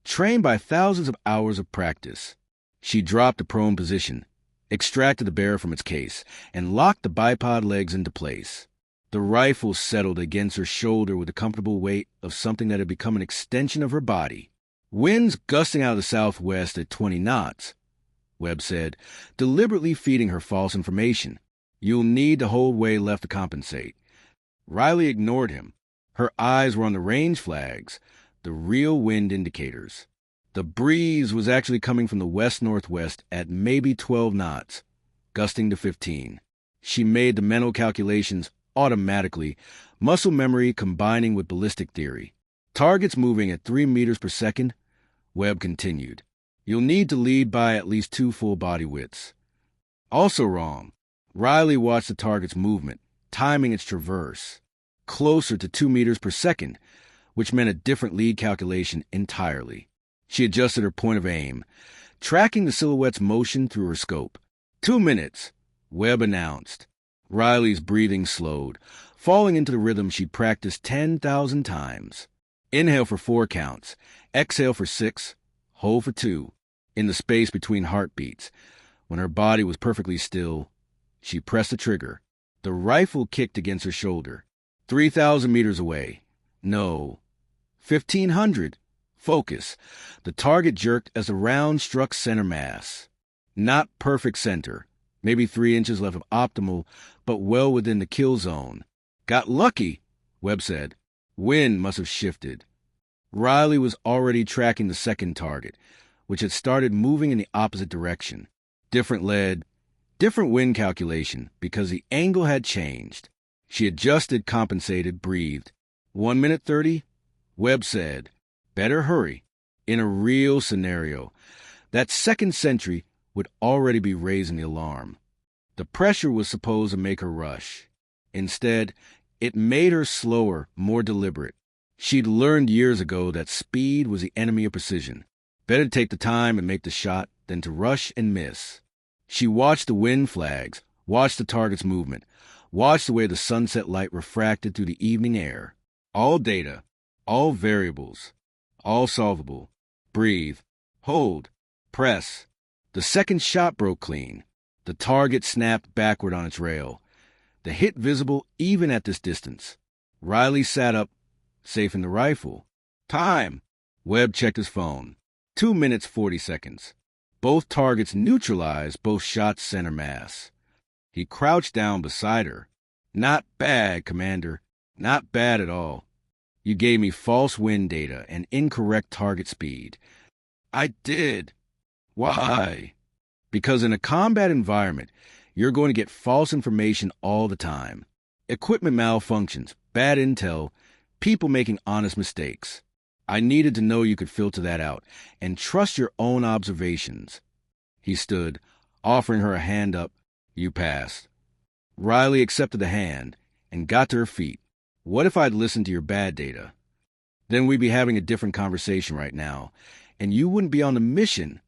trained by thousands of hours of practice. She dropped the prone position, extracted the barrel from its case, and locked the bipod legs into place. The rifle settled against her shoulder with the comfortable weight of something that had become an extension of her body. "Winds gusting out of the southwest at 20 knots, Webb said, deliberately feeding her false information. "You'll need to hold way left to compensate." Riley ignored him. Her eyes were on the range flags, the real wind indicators. The breeze was actually coming from the west-northwest at maybe 12 knots, gusting to 15. She made the mental calculations automatically, muscle memory combining with ballistic theory. "Targets moving at 3 meters per second, Webb continued. "You'll need to lead by at least 2 full body widths." Also wrong. Riley watched the target's movement, timing its traverse. Closer to 2 meters per second, which meant a different lead calculation entirely. She adjusted her point of aim, tracking the silhouette's motion through her scope. 2 minutes, Webb announced. Riley's breathing slowed, falling into the rhythm she'd practiced 10,000 times. Inhale for 4 counts, exhale for 6, hold for 2. In the space between heartbeats, when her body was perfectly still, she pressed the trigger. The rifle kicked against her shoulder. 3,000 meters away. No. 1,500. Focus. The target jerked as the round struck center mass. Not perfect center. Maybe 3 inches left of optimal, but well within the kill zone. "Got lucky," Webb said. Wind must have shifted. Riley was already tracking the second target, which had started moving in the opposite direction. Different lead, different wind calculation, because the angle had changed. She adjusted, compensated, breathed. 1 minute 30, Webb said. "Better hurry." In a real scenario, that second sentry would already be raising the alarm. The pressure was supposed to make her rush. Instead, it made her slower, more deliberate. She'd learned years ago that speed was the enemy of precision. Better to take the time and make the shot than to rush and miss. She watched the wind flags, watched the target's movement, watched the way the sunset light refracted through the evening air. All data, all variables, all solvable. Breathe, hold, press. The second shot broke clean. The target snapped backward on its rail, the hit visible even at this distance. Riley sat up, safe in the rifle. "Time." Webb checked his phone. 2 minutes 40 seconds. Both targets neutralized, both shots center mass. He crouched down beside her. "Not bad, Commander. Not bad at all. You gave me false wind data and incorrect target speed." "I did." Why? Because in a combat environment, you're going to get false information all the time. Equipment malfunctions, bad intel, people making honest mistakes. I needed to know you could filter that out and trust your own observations. He stood, offering her a hand up. You passed. Riley accepted the hand and got to her feet. What if I'd listened to your bad data? Then we'd be having a different conversation right now, and you wouldn't be on the mission.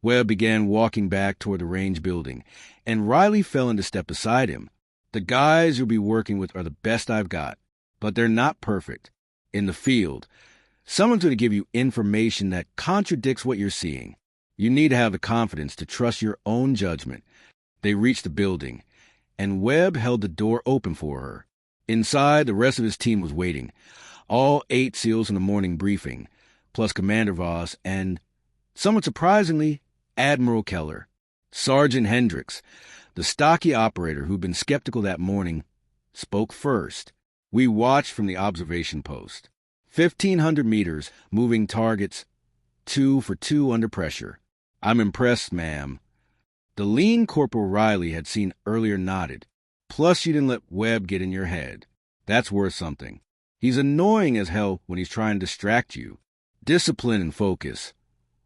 Webb began walking back toward the range building, and Riley fell into step beside him. The guys you'll be working with are the best I've got, but they're not perfect. In the field, someone's going to give you information that contradicts what you're seeing. You need to have the confidence to trust your own judgment. They reached the building, and Webb held the door open for her. Inside, the rest of his team was waiting. All 8 SEALs in the morning briefing, plus Commander Voss and, somewhat surprisingly, Admiral Keller. Sergeant Hendricks, the stocky operator who'd been skeptical that morning, spoke first. We watched from the observation post. 1,500 meters, moving targets, 2 for 2 under pressure. I'm impressed, ma'am. The lean Corporal Riley had seen earlier nodded. Plus you didn't let Webb get in your head. That's worth something. He's annoying as hell when he's trying to distract you. Discipline and focus.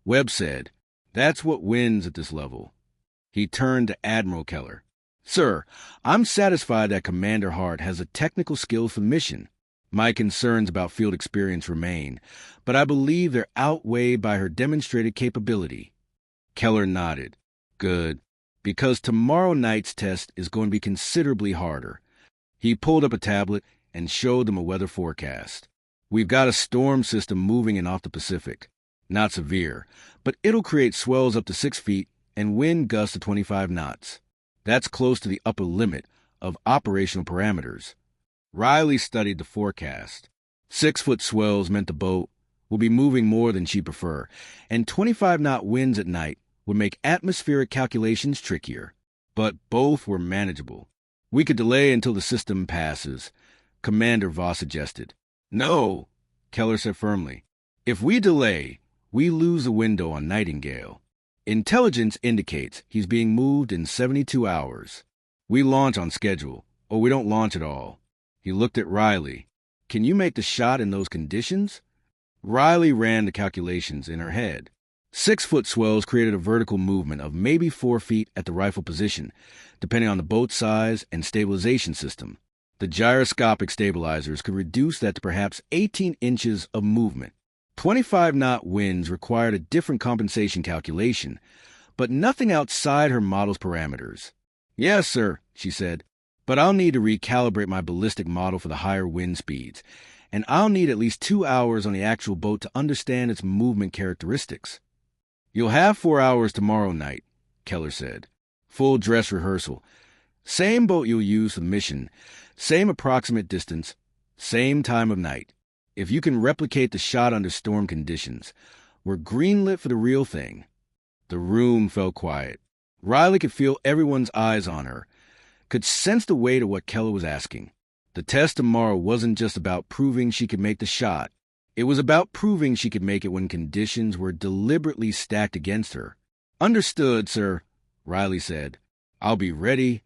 Webb said, that's what wins at this level. He turned to Admiral Keller. Sir, I'm satisfied that Commander Hart has the technical skills for the mission. My concerns about field experience remain, but I believe they're outweighed by her demonstrated capability. Keller nodded. Good, because tomorrow night's test is going to be considerably harder. He pulled up a tablet and showed them a weather forecast. We've got a storm system moving in off the Pacific. Not severe, but it'll create swells up to 6 feet and wind gusts to 25 knots. That's close to the upper limit of operational parameters. Riley studied the forecast. 6-foot swells meant the boat will be moving more than she'd prefer, and 25-knot winds at night would make atmospheric calculations trickier. But both were manageable. We could delay until the system passes, Commander Voss suggested. No, Keller said firmly. If we delay, we lose the window on Nightingale. Intelligence indicates he's being moved in 72 hours. We launch on schedule, or we don't launch at all. He looked at Riley. Can you make the shot in those conditions? Riley ran the calculations in her head. 6-foot swells created a vertical movement of maybe 4 feet at the rifle position, depending on the boat size and stabilization system. The gyroscopic stabilizers could reduce that to perhaps 18 inches of movement. 25-knot winds required a different compensation calculation, but nothing outside her model's parameters. Yes, sir, she said, but I'll need to recalibrate my ballistic model for the higher wind speeds, and I'll need at least 2 hours on the actual boat to understand its movement characteristics. You'll have 4 hours tomorrow night, Keller said. Full dress rehearsal. Same boat you'll use for the mission, same approximate distance, same time of night. If you can replicate the shot under storm conditions, we're greenlit for the real thing. The room fell quiet. Riley could feel everyone's eyes on her, could sense the weight of what Keller was asking. The test tomorrow wasn't just about proving she could make the shot. It was about proving she could make it when conditions were deliberately stacked against her. Understood, sir, Riley said. I'll be ready.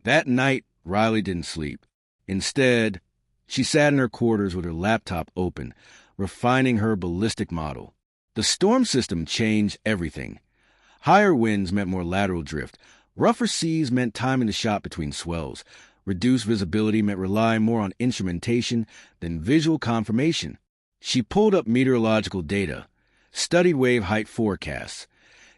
That night, Riley didn't sleep. Instead, she sat in her quarters with her laptop open, refining her ballistic model. The storm system changed everything. Higher winds meant more lateral drift. Rougher seas meant timing the shot between swells. Reduced visibility meant relying more on instrumentation than visual confirmation. She pulled up meteorological data, studied wave height forecasts,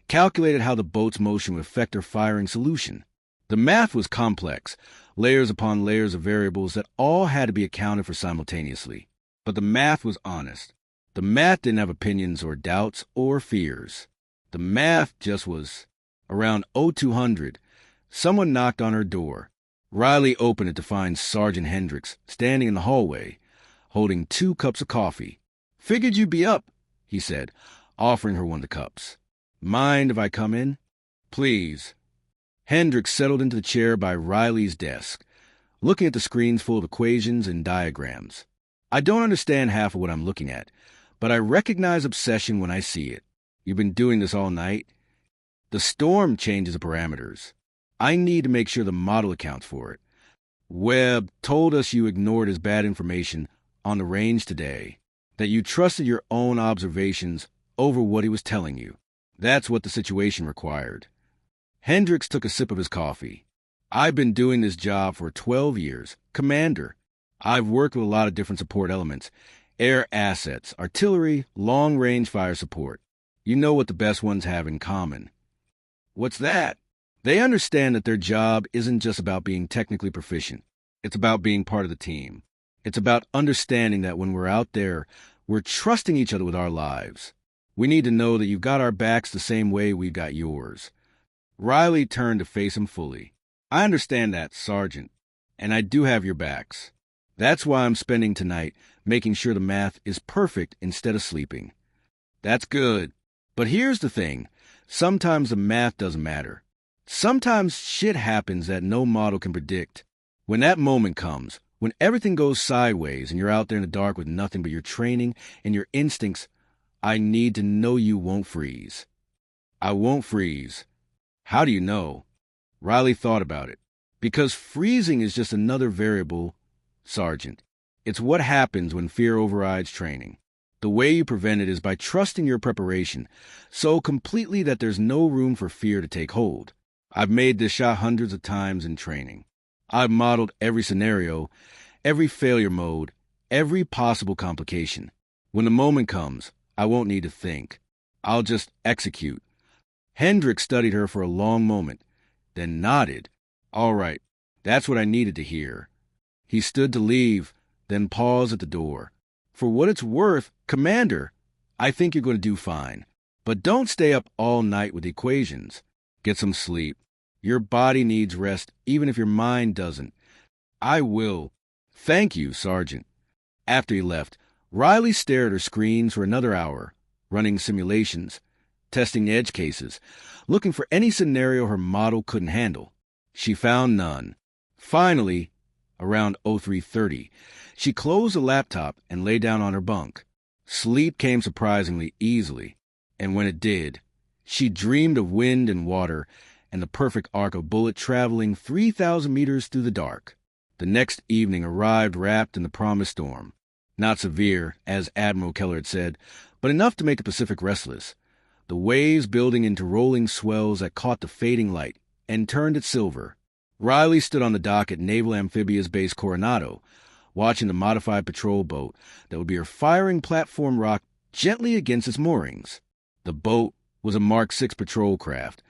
calculated how the boat's motion would affect her firing solution. The math was complex, layers upon layers of variables that all had to be accounted for simultaneously. But the math was honest. The math didn't have opinions or doubts or fears. The math just was. Around 0200, someone knocked on her door. Riley opened it to find Sergeant Hendricks standing in the hallway, holding 2 cups of coffee. Figured you'd be up, he said, offering her one of the cups. Mind if I come in? Please. Hendricks settled into the chair by Riley's desk, looking at the screens full of equations and diagrams. I don't understand half of what I'm looking at, but I recognize obsession when I see it. You've been doing this all night? The storm changes the parameters. I need to make sure the model accounts for it. Webb told us you ignored his bad information on the range today, that you trusted your own observations over what he was telling you. That's what the situation required. Hendricks took a sip of his coffee. I've been doing this job for 12 years. Commander, I've worked with a lot of different support elements. Air assets, artillery, long-range fire support. You know what the best ones have in common. What's that? They understand that their job isn't just about being technically proficient. It's about being part of the team. It's about understanding that when we're out there, we're trusting each other with our lives. We need to know that you've got our backs the same way we've got yours. Riley turned to face him fully. I understand that, Sergeant, and I do have your backs. That's why I'm spending tonight making sure the math is perfect instead of sleeping. That's good. But here's the thing. Sometimes the math doesn't matter. Sometimes shit happens that no model can predict. When that moment comes, when everything goes sideways and you're out there in the dark with nothing but your training and your instincts, I need to know you won't freeze. I won't freeze. How do you know? Riley thought about it. Because freezing is just another variable, Sergeant. It's what happens when fear overrides training. The way you prevent it is by trusting your preparation so completely that there's no room for fear to take hold. I've made this shot hundreds of times in training. I've modeled every scenario, every failure mode, every possible complication. When the moment comes, I won't need to think. I'll just execute. Hendricks studied her for a long moment, then nodded. All right, that's what I needed to hear. He stood to leave, then paused at the door. For what it's worth, Commander, I think you're going to do fine. But don't stay up all night with equations. Get some sleep. Your body needs rest, even if your mind doesn't. I will. Thank you, Sergeant. After he left, Riley stared at her screens for another hour, running simulations, testing edge cases, looking for any scenario her model couldn't handle. She found none. Finally, around 03:30, she closed the laptop and lay down on her bunk. Sleep came surprisingly easily, and when it did, she dreamed of wind and water and the perfect arc of bullet traveling 3,000 meters through the dark. The next evening arrived wrapped in the promised storm. Not severe, as Admiral Keller had said, but enough to make the Pacific restless. The waves building into rolling swells that caught the fading light and turned it silver. Riley stood on the dock at Naval Amphibious Base Coronado, watching the modified patrol boat that would be her firing platform rock gently against its moorings. The boat was a Mark VI patrol craft,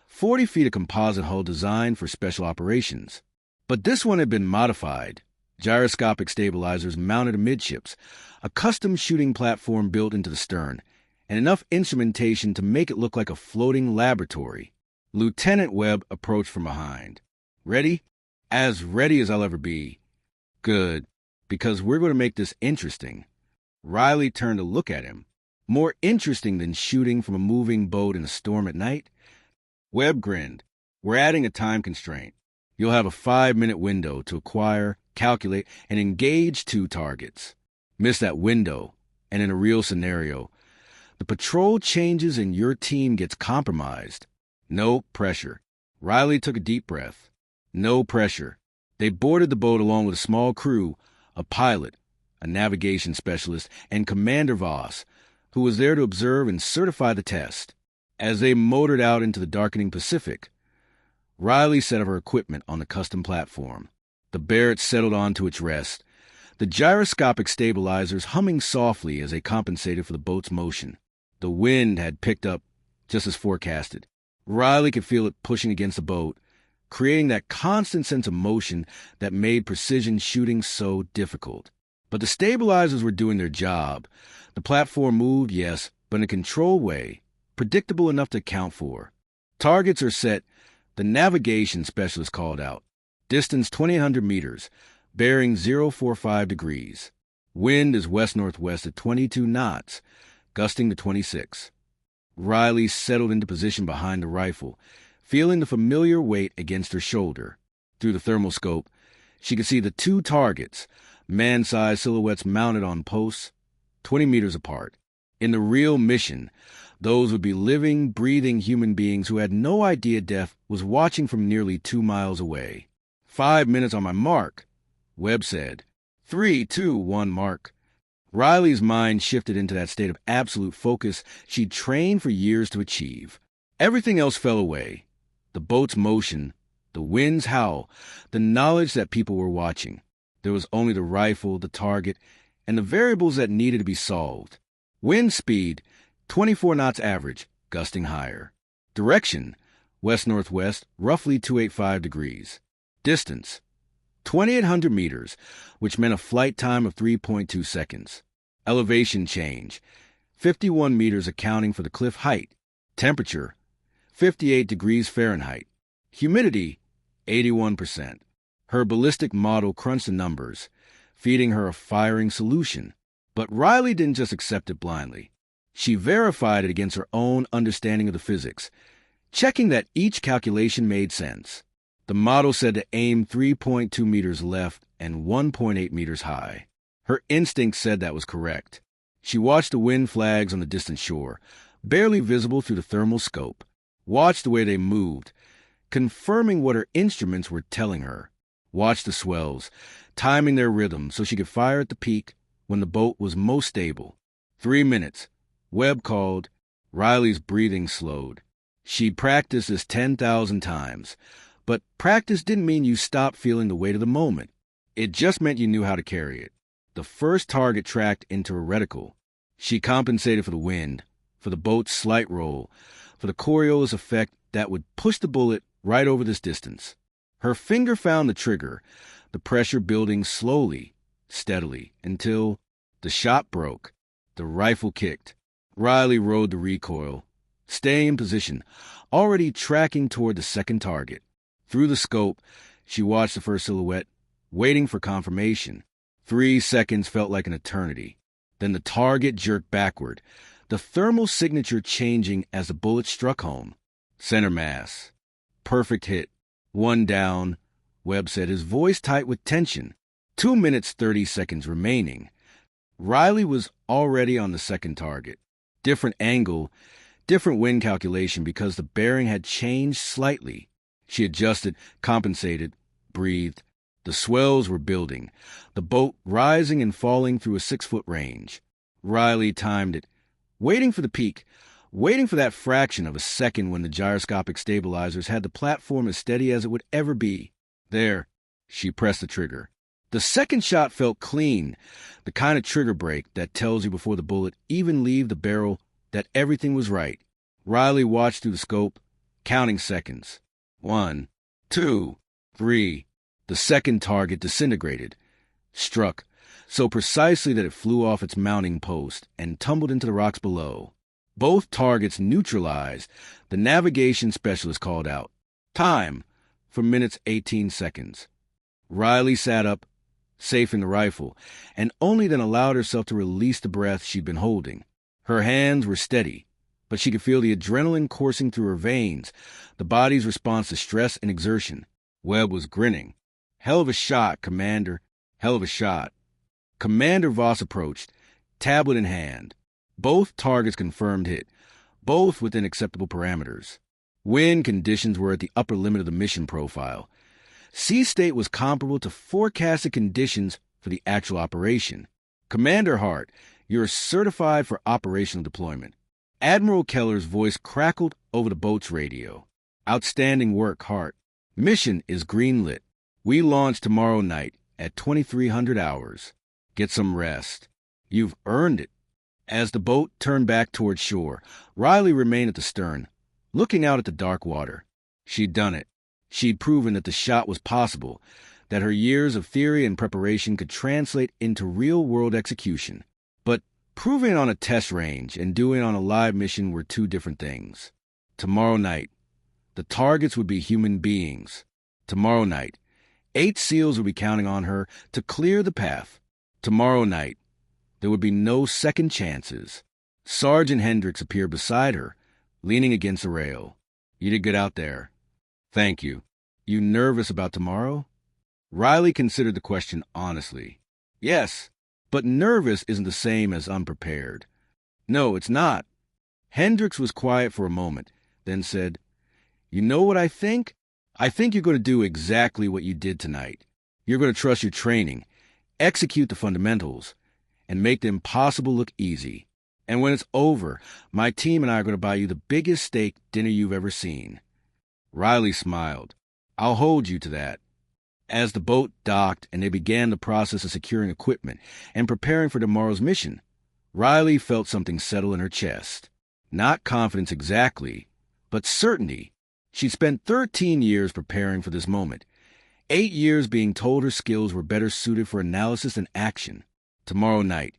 40 feet of composite hull designed for special operations. But this one had been modified. Gyroscopic stabilizers mounted amidships, a custom shooting platform built into the stern, and enough instrumentation to make it look like a floating laboratory. Lieutenant Webb approached from behind. Ready? As ready as I'll ever be. Good, because we're going to make this interesting. Riley turned to look at him. More interesting than shooting from a moving boat in a storm at night? Webb grinned. We're adding a time constraint. You'll have a 5-minute window to acquire, calculate, and engage 2 targets. Miss that window, and in a real scenario, the patrol changes and your team gets compromised. No pressure. Riley took a deep breath. No pressure. They boarded the boat along with a small crew, a pilot, a navigation specialist, and Commander Voss, who was there to observe and certify the test. As they motored out into the darkening Pacific, Riley set up her equipment on the custom platform. The Barrett settled onto its rest, the gyroscopic stabilizers humming softly as they compensated for the boat's motion. The wind had picked up just as forecasted. Riley could feel it pushing against the boat, creating that constant sense of motion that made precision shooting so difficult. But the stabilizers were doing their job. The platform moved, yes, but in a controlled way, predictable enough to account for. Targets are set, the navigation specialist called out. Distance 2,800 meters, bearing 045 degrees. Wind is west-northwest at 22 knots, gusting to 26. Riley settled into position behind the rifle, feeling the familiar weight against her shoulder. Through the thermoscope, she could see the 2 targets, man-sized silhouettes mounted on posts, 20 meters apart. In the real mission, Those would be living, breathing human beings who had no idea death was watching from nearly 2 miles away. 5 minutes on my mark, Webb said. 3, 2, 1 mark. Riley's mind shifted into that state of absolute focus she'd trained for years to achieve. Everything else fell away. The boat's motion, the wind's howl, the knowledge that people were watching. There was only the rifle, the target, and the variables that needed to be solved. Wind speed, 24 knots average, gusting higher. Direction, west-northwest, roughly 285 degrees. Distance, 2,800 meters, which meant a flight time of 3.2 seconds. Elevation change, 51 meters accounting for the cliff height. Temperature, 58 degrees Fahrenheit. Humidity, 81%. Her ballistic model crunched the numbers, feeding her a firing solution. But Riley didn't just accept it blindly. She verified it against her own understanding of the physics, checking that each calculation made sense. The model said to aim 3.2 meters left and 1.8 meters high. Her instinct said that was correct. She watched the wind flags on the distant shore, barely visible through the thermal scope, watched the way they moved, confirming what her instruments were telling her. Watched the swells, timing their rhythm so she could fire at the peak when the boat was most stable. 3 minutes. Webb called. Riley's breathing slowed. She'd practiced this 10,000 times, but practice didn't mean you stopped feeling the weight of the moment. It just meant you knew how to carry it. The first target tracked into a reticle. She compensated for the wind, for the boat's slight roll, for the Coriolis effect that would push the bullet right over this distance. Her finger found the trigger, the pressure building slowly, steadily, until the shot broke. The rifle kicked. Riley rode the recoil, staying in position, already tracking toward the second target. Through the scope, she watched the first silhouette, waiting for confirmation. 3 seconds felt like an eternity. Then the target jerked backward, the thermal signature changing as the bullet struck home. Center mass. Perfect hit. 1 down, Webb said, his voice tight with tension. 2 minutes 30 seconds remaining. Riley was already on the second target. Different angle, different wind calculation because the bearing had changed slightly. She adjusted, compensated, breathed. The swells were building, the boat rising and falling through a 6-foot range. Riley timed it, waiting for the peak, waiting for that fraction of a second when the gyroscopic stabilizers had the platform as steady as it would ever be. There, she pressed the trigger. The second shot felt clean, the kind of trigger break that tells you before the bullet even leaves the barrel that everything was right. Riley watched through the scope, counting seconds. 1, 2, 3. The second target disintegrated, struck, so precisely that it flew off its mounting post and tumbled into the rocks below. Both targets neutralized. The navigation specialist called out, "Time," for minutes 18 seconds. Riley sat up, safe in the rifle, and only then allowed herself to release the breath she'd been holding. Her hands were steady, but she could feel the adrenaline coursing through her veins, the body's response to stress and exertion. Webb was grinning. "Hell of a shot, Commander. Hell of a shot." Commander Voss approached, tablet in hand. Both targets confirmed hit, both within acceptable parameters. Wind conditions were at the upper limit of the mission profile. Sea state was comparable to forecasted conditions for the actual operation. "Commander Hart, you're certified for operational deployment." Admiral Keller's voice crackled over the boat's radio. "Outstanding work, Hart. Mission is greenlit. We launch tomorrow night at 2300 hours. Get some rest. You've earned it." As the boat turned back toward shore, Riley remained at the stern, looking out at the dark water. She'd done it. She'd proven that the shot was possible, that her years of theory and preparation could translate into real-world execution. But proving it on a test range and doing it on a live mission were two different things. Tomorrow night, the targets would be human beings. Tomorrow night, 8 SEALs would be counting on her to clear the path. Tomorrow night, there would be no second chances. Sergeant Hendricks appeared beside her, leaning against the rail. "You did good out there." "Thank you." "You nervous about tomorrow?" Riley considered the question honestly. "Yes, but nervous isn't the same as unprepared." "No, it's not." Hendricks was quiet for a moment, then said, "You know what I think? I think you're going to do exactly what you did tonight. You're going to trust your training, execute the fundamentals, and make the impossible look easy. And when it's over, my team and I are going to buy you the biggest steak dinner you've ever seen." Riley smiled. "I'll hold you to that." As the boat docked and they began the process of securing equipment and preparing for tomorrow's mission, Riley felt something settle in her chest. Not confidence exactly, but certainty. She'd spent 13 years preparing for this moment, 8 years being told her skills were better suited for analysis than action. Tomorrow night,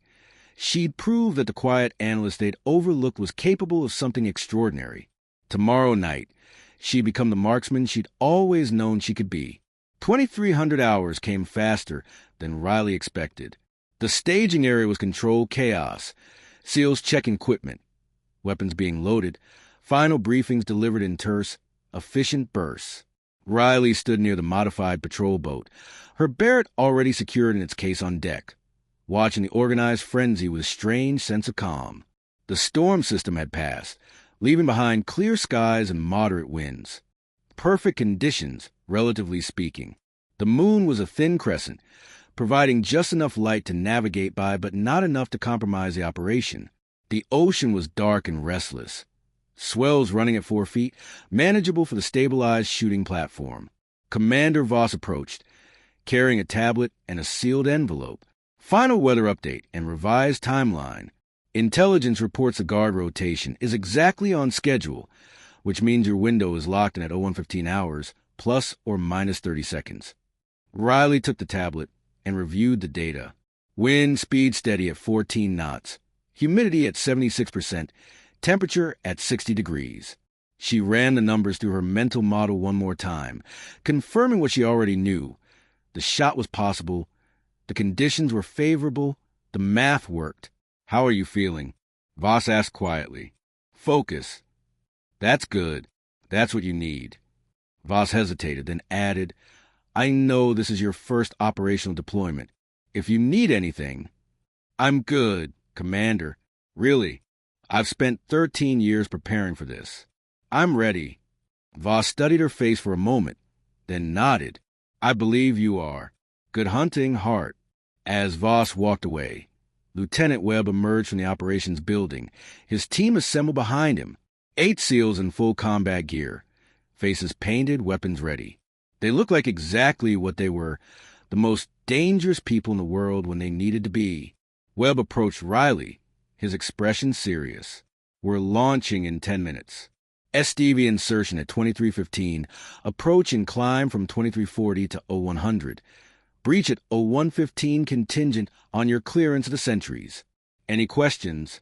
she'd prove that the quiet analyst they'd overlooked was capable of something extraordinary. Tomorrow night, she'd become the marksman she'd always known she could be. 2,300 hours came faster than Riley expected. The staging area was controlled chaos, SEALs checking equipment, weapons being loaded, final briefings delivered in terse, efficient bursts. Riley stood near the modified patrol boat, her Barrett already secured in its case on deck, watching the organized frenzy with a strange sense of calm. The storm system had passed, leaving behind clear skies and moderate winds. Perfect conditions, relatively speaking. The moon was a thin crescent, providing just enough light to navigate by but not enough to compromise the operation. The ocean was dark and restless. Swells running at 4 feet, manageable for the stabilized shooting platform. Commander Voss approached, carrying a tablet and a sealed envelope. Final weather update and revised timeline. Intelligence reports the guard rotation is exactly on schedule, which means your window is locked in at 01:15 hours, plus or minus 30 seconds. Riley took the tablet and reviewed the data. Wind speed steady at 14 knots. Humidity at 76%. Temperature at 60 degrees. She ran the numbers through her mental model one more time, confirming what she already knew. The shot was possible. The conditions were favorable. The math worked. "How are you feeling?" Voss asked quietly. "Focus." "That's good. That's what you need." Voss hesitated, then added, "I know this is your first operational deployment. If you need anything..." "I'm good, Commander. Really. I've spent 13 years preparing for this. I'm ready." Voss studied her face for a moment, then nodded. "I believe you are. Good hunting, Hart." As Voss walked away, Lieutenant Webb emerged from the operations building. His team assembled behind him. 8 SEALs in full combat gear, faces painted, weapons ready. They looked like exactly what they were, the most dangerous people in the world when they needed to be. Webb approached Riley, his expression serious. "We're launching in 10 minutes. SDV insertion at 23:15. Approach and climb from 2340 to 0100. Breach at 01:15 contingent on your clearance of the sentries. Any questions?"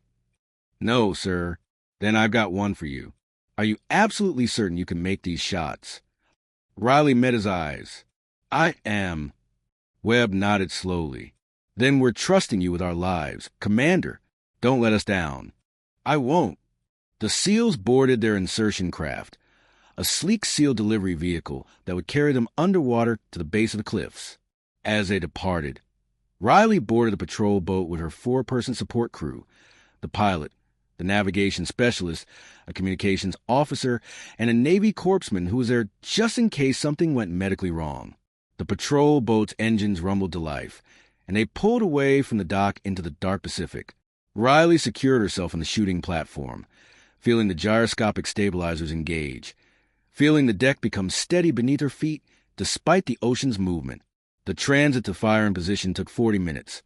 "No, sir." "Then I've got one for you. Are you absolutely certain you can make these shots?" Riley met his eyes. "I am." Webb nodded slowly. "Then we're trusting you with our lives. Commander, don't let us down." "I won't." The SEALs boarded their insertion craft, a sleek SEAL delivery vehicle that would carry them underwater to the base of the cliffs. As they departed, Riley boarded the patrol boat with her 4-person support crew, the pilot, the navigation specialist, a communications officer, and a Navy corpsman who was there just in case something went medically wrong. The patrol boat's engines rumbled to life, and they pulled away from the dock into the dark Pacific. Riley secured herself on the shooting platform, feeling the gyroscopic stabilizers engage, feeling the deck become steady beneath her feet despite the ocean's movement. The transit to fire in position took 40 minutes,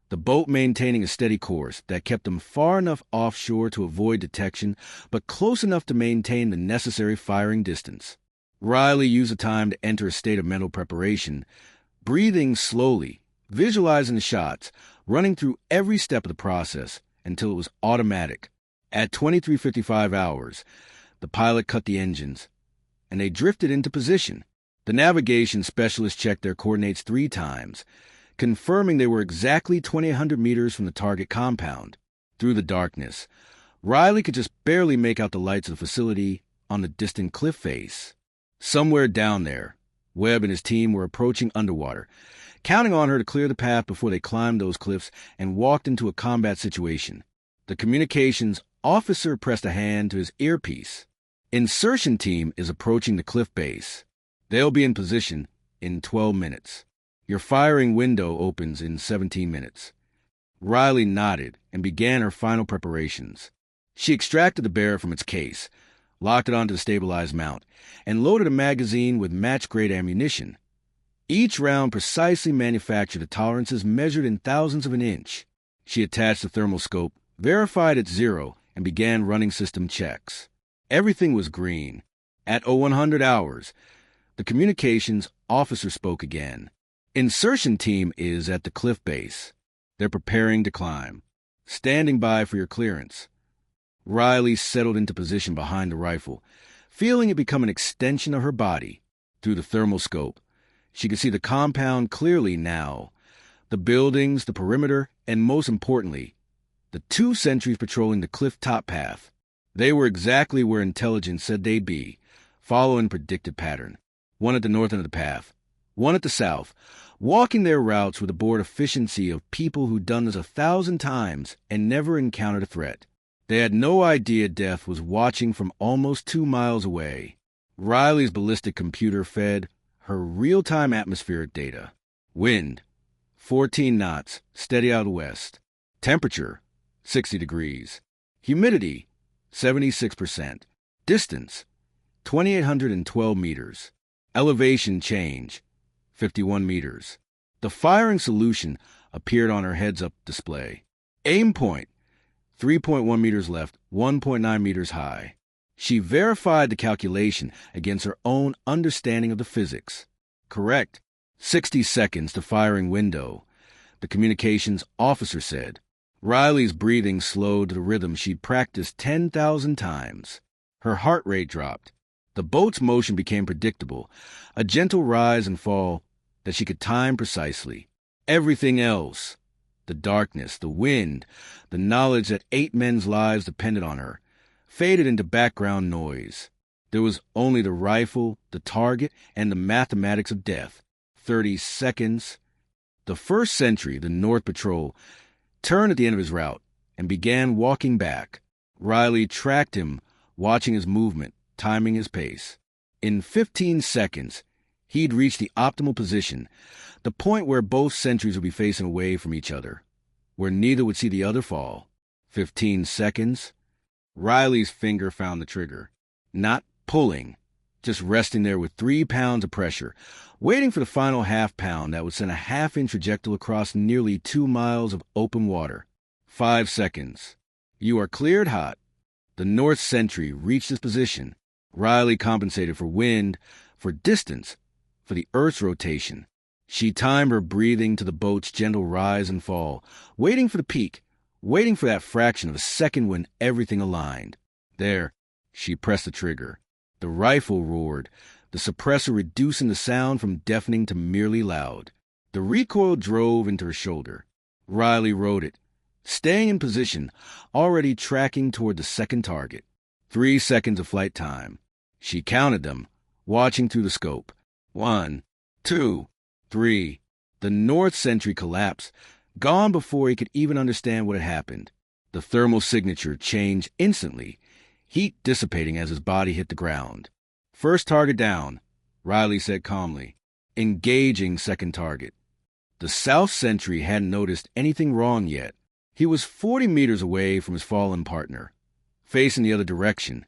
the boat maintaining a steady course that kept them far enough offshore to avoid detection, but close enough to maintain the necessary firing distance. Riley used the time to enter a state of mental preparation, breathing slowly, visualizing the shots, running through every step of the process until it was automatic. At 23:55 hours, the pilot cut the engines, and they drifted into position. The navigation specialist checked their coordinates 3 times, confirming they were exactly 2,800 meters from the target compound. Through the darkness, Riley could just barely make out the lights of the facility on the distant cliff face. Somewhere down there, Webb and his team were approaching underwater, counting on her to clear the path before they climbed those cliffs and walked into a combat situation. The communications officer pressed a hand to his earpiece. Insertion team is approaching the cliff base. They'll be in position in 12 minutes. Your firing window opens in 17 minutes. Riley nodded and began her final preparations. She extracted the Barrett from its case, locked it onto the stabilized mount, and loaded a magazine with match-grade ammunition. Each round precisely manufactured at tolerances measured in thousandths of an inch. She attached the thermal scope, verified at 0, and began running system checks. Everything was green. At 0100 hours, the communications officer spoke again. Insertion team is at the cliff base. They're preparing to climb. Standing by for your clearance. Riley settled into position behind the rifle, feeling it become an extension of her body. Through the thermal scope, she could see the compound clearly now. The buildings, the perimeter, and most importantly, the 2 sentries patrolling the cliff top path. They were exactly where intelligence said they'd be, following predicted pattern. One at the north end of the path, one at the south, walking their routes with a bored efficiency of people who'd done this 1,000 times and never encountered a threat. They had no idea death was watching from almost 2 miles away. Riley's ballistic computer fed her real-time atmospheric data. Wind, 14 knots, steady out west. Temperature, 60 degrees. Humidity, 76%. Distance, 2,812 meters. Elevation change, 51 meters. The firing solution appeared on her heads-up display. Aim point, 3.1 meters left, 1.9 meters high. She verified the calculation against her own understanding of the physics. Correct. 60 seconds to firing window, the communications officer said. Riley's breathing slowed to the rhythm she'd practiced 10,000 times. Her heart rate dropped. The boat's motion became predictable, a gentle rise and fall that she could time precisely. Everything else, the darkness, the wind, the knowledge that 8 men's lives depended on her, faded into background noise. There was only the rifle, the target, and the mathematics of death. 30 seconds. The first sentry, the North Patrol, turned at the end of his route and began walking back. Riley tracked him, watching his movement, timing his pace. In 15 seconds, he'd reached the optimal position, the point where both sentries would be facing away from each other, where neither would see the other fall. 15 seconds. Riley's finger found the trigger. Not pulling, just resting there with 3 pounds of pressure, waiting for the final half-pound that would send a half-inch trajectory across nearly 2 miles of open water. 5 seconds. You are cleared hot. The North Sentry reached its position. Riley compensated for wind, for distance, for the Earth's rotation. She timed her breathing to the boat's gentle rise and fall, waiting for the peak, waiting for that fraction of a second when everything aligned. There, she pressed the trigger. The rifle roared, the suppressor reducing the sound from deafening to merely loud. The recoil drove into her shoulder. Riley rode it, staying in position, already tracking toward the second target. 3 seconds of flight time. She counted them, watching through the scope. 1, 2, 3. The North Sentry collapsed, gone before he could even understand what had happened. The thermal signature changed instantly, heat dissipating as his body hit the ground. First target down, Riley said calmly. Engaging second target. The South Sentry hadn't noticed anything wrong yet. He was 40 meters away from his fallen partner, facing the other direction,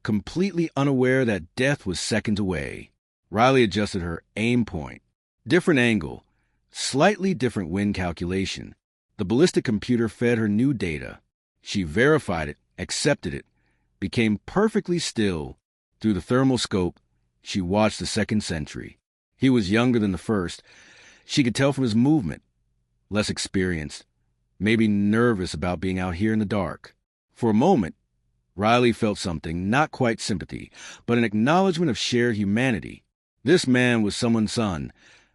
completely unaware that death was seconds away. Riley adjusted her aim point. Different angle, slightly different wind calculation. The ballistic computer fed her new data. She verified it, accepted it, became perfectly still. Through the thermal scope, she watched the second sentry. He was younger than the first. She could tell from his movement. Less experienced, maybe nervous about being out here in the dark. For a moment, Riley felt something, not quite sympathy, but an acknowledgement of shared humanity. This man was someone's son,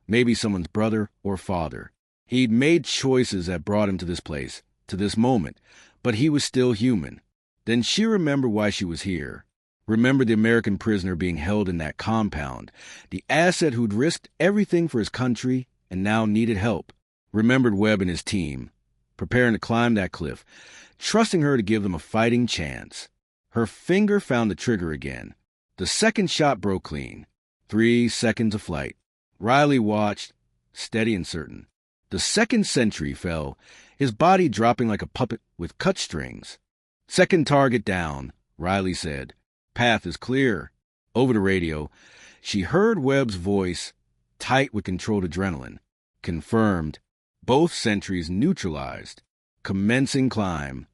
maybe someone's brother or father. He'd made choices that brought him to this place, to this moment, but he was still human. Then she remembered why she was here. Remembered the American prisoner being held in that compound, the asset who'd risked everything for his country and now needed help. Remembered Webb and his team, preparing to climb that cliff, trusting her to give them a fighting chance. Her finger found the trigger again. The second shot broke clean. 3 seconds of flight. Riley watched, steady and certain. The second sentry fell, his body dropping like a puppet with cut strings. Second target down, Riley said. Path is clear. Over the radio, she heard Webb's voice, tight with controlled adrenaline. Confirmed. Both sentries neutralized. Commencing climb.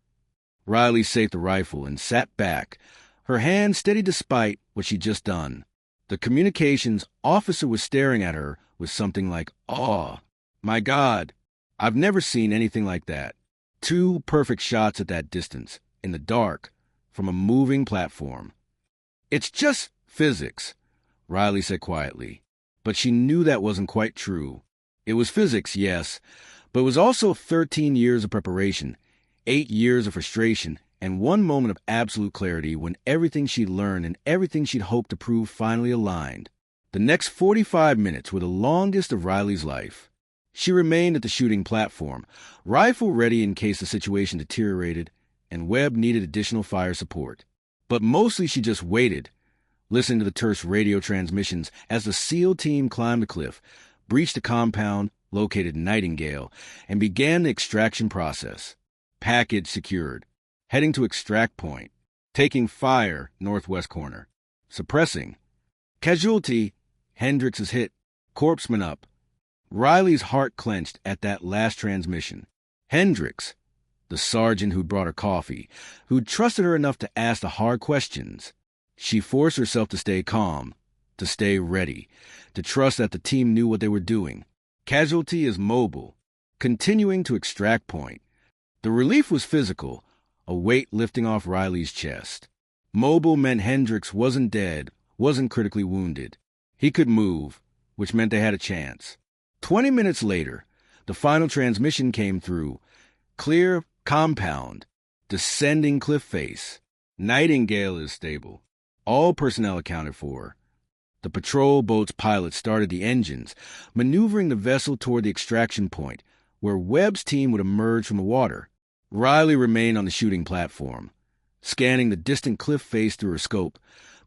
Riley saved the rifle and sat back, her hand steady despite what she'd just done. The communications officer was staring at her with something like awe. My God, I've never seen anything like that. 2 perfect shots at that distance, in the dark, from a moving platform. It's just physics, Riley said quietly. But she knew that wasn't quite true. It was physics, yes, but it was also 13 years of preparation, 8 years of frustration, and 1 moment of absolute clarity when everything she'd learned and everything she'd hoped to prove finally aligned. The next 45 minutes were the longest of Riley's life. She remained at the shooting platform, rifle ready in case the situation deteriorated and Webb needed additional fire support. But mostly she just waited, listening to the terse radio transmissions as the SEAL team climbed the cliff, breached the compound, located Nightingale, and began the extraction process. Package secured. Heading to extract point. Taking fire, northwest corner. Suppressing. Casualty. Hendricks is hit. Corpsman up. Riley's heart clenched at that last transmission. Hendricks, the sergeant who'd brought her coffee, who'd trusted her enough to ask the hard questions. She forced herself to stay calm, to stay ready, to trust that the team knew what they were doing. Casualty is mobile, continuing to extract point. The relief was physical, a weight lifting off Riley's chest. Mobile meant Hendricks wasn't dead, wasn't critically wounded. He could move, which meant they had a chance. 20 minutes later, the final transmission came through. Clear compound, descending cliff face. Nightingale is stable. All personnel accounted for. The patrol boat's pilot started the engines, maneuvering the vessel toward the extraction point, where Webb's team would emerge from the water. Riley remained on the shooting platform, scanning the distant cliff face through her scope,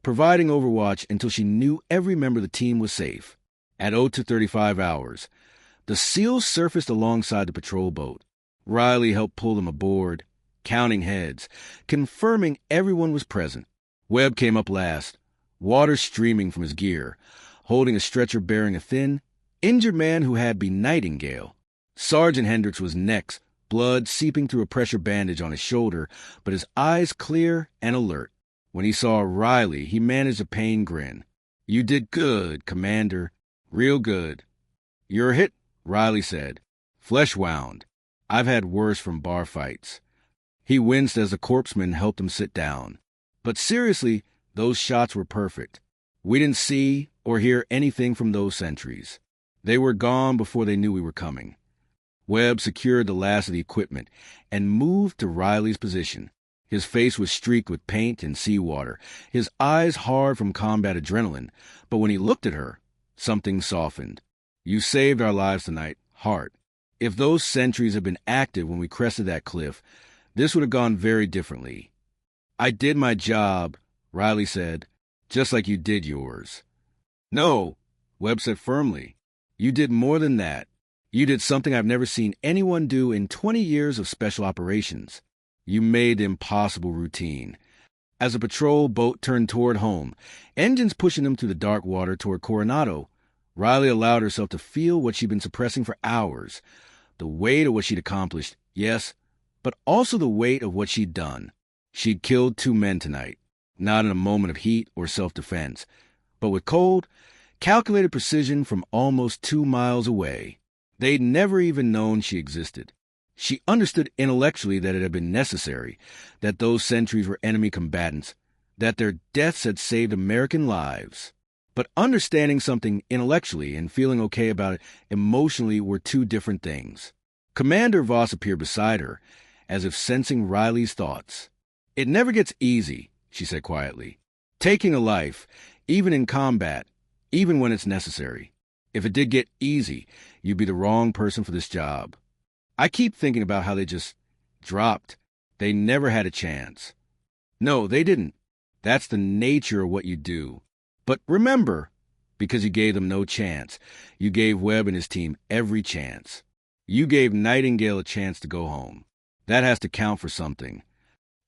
providing overwatch until she knew every member of the team was safe. At 02:35 hours, the SEALs surfaced alongside the patrol boat. Riley helped pull them aboard, counting heads, confirming everyone was present. Webb came up last, water streaming from his gear, holding a stretcher bearing a thin, injured man who had been Nightingale. Sergeant Hendricks was next, blood seeping through a pressure bandage on his shoulder, but his eyes clear and alert. When he saw Riley, he managed a pained grin. You did good, Commander. Real good. You're hit, Riley said. Flesh wound. I've had worse from bar fights. He winced as the corpsman helped him sit down. But seriously, those shots were perfect. We didn't see or hear anything from those sentries. They were gone before they knew we were coming. Webb secured the last of the equipment and moved to Riley's position. His face was streaked with paint and seawater, his eyes hard from combat adrenaline, but when he looked at her, something softened. You saved our lives tonight, Hart. If those sentries had been active when we crested that cliff, this would have gone very differently. I did my job, Riley said, just like you did yours. No, Webb said firmly. You did more than that. You did something I've never seen anyone do in 20 years of special operations. You made the impossible routine. As the patrol boat turned toward home, engines pushing them through the dark water toward Coronado, Riley allowed herself to feel what she'd been suppressing for hours. The weight of what she'd accomplished, yes, but also the weight of what she'd done. She'd killed 2 men tonight, not in a moment of heat or self-defense, but with cold, calculated precision from almost 2 miles away. They'd never even known she existed. She understood intellectually that it had been necessary, that those sentries were enemy combatants, that their deaths had saved American lives. But understanding something intellectually and feeling okay about it emotionally were 2 different things. Commander Voss appeared beside her, as if sensing Riley's thoughts. It never gets easy, she said quietly. Taking a life, even in combat, even when it's necessary. If it did get easy, you'd be the wrong person for this job. I keep thinking about how they just dropped. They never had a chance. No, they didn't. That's the nature of what you do. But remember, because you gave them no chance, you gave Webb and his team every chance. You gave Nightingale a chance to go home. That has to count for something.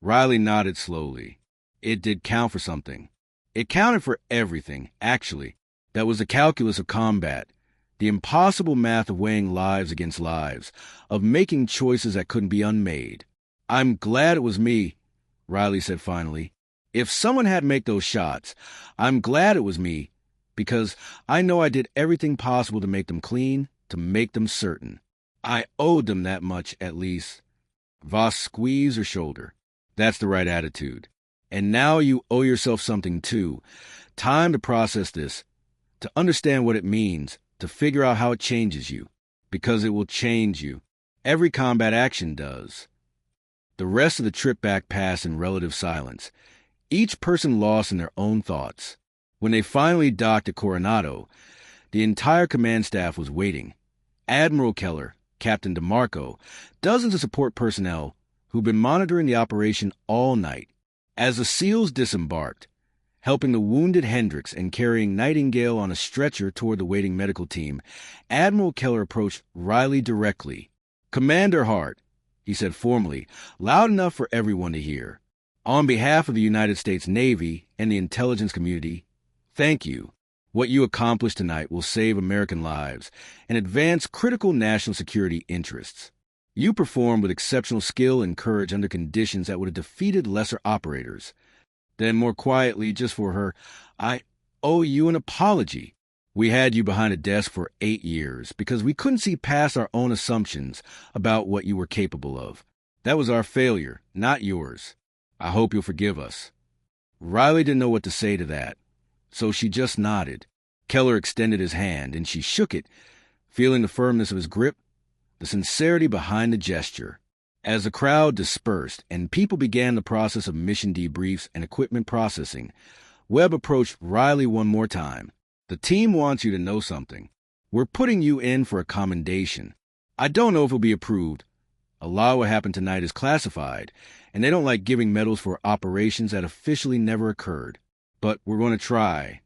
Riley nodded slowly. It did count for something. It counted for everything, actually. That was the calculus of combat, the impossible math of weighing lives against lives, of making choices that couldn't be unmade. I'm glad it was me, Riley said finally. If someone had to make those shots, I'm glad it was me, because I know I did everything possible to make them clean, to make them certain. I owed them that much, at least. Voss squeezed her shoulder. That's the right attitude. And now you owe yourself something, too. Time to process this, to understand what it means, to figure out how it changes you. Because it will change you. Every combat action does. The rest of the trip back passed in relative silence, each person lost in their own thoughts. When they finally docked at Coronado, the entire command staff was waiting. Admiral Keller, Captain DeMarco, dozens of support personnel who'd been monitoring the operation all night. As the SEALs disembarked, helping the wounded Hendricks and carrying Nightingale on a stretcher toward the waiting medical team, Admiral Keller approached Riley directly. "Commander Hart," he said formally, loud enough for everyone to hear. "On behalf of the United States Navy and the intelligence community, thank you. What you accomplished tonight will save American lives and advance critical national security interests. You performed with exceptional skill and courage under conditions that would have defeated lesser operators." Then more quietly, just for her, "I owe you an apology. We had you behind a desk for 8 years because we couldn't see past our own assumptions about what you were capable of. That was our failure, not yours. I hope you'll forgive us." Riley didn't know what to say to that, so she just nodded. Keller extended his hand, and she shook it, feeling the firmness of his grip, the sincerity behind the gesture. As the crowd dispersed and people began the process of mission debriefs and equipment processing, Webb approached Riley one more time. "The team wants you to know something. We're putting you in for a commendation. I don't know if it'll be approved. A lot of what happened tonight is classified, and they don't like giving medals for operations that officially never occurred. But we're going to try."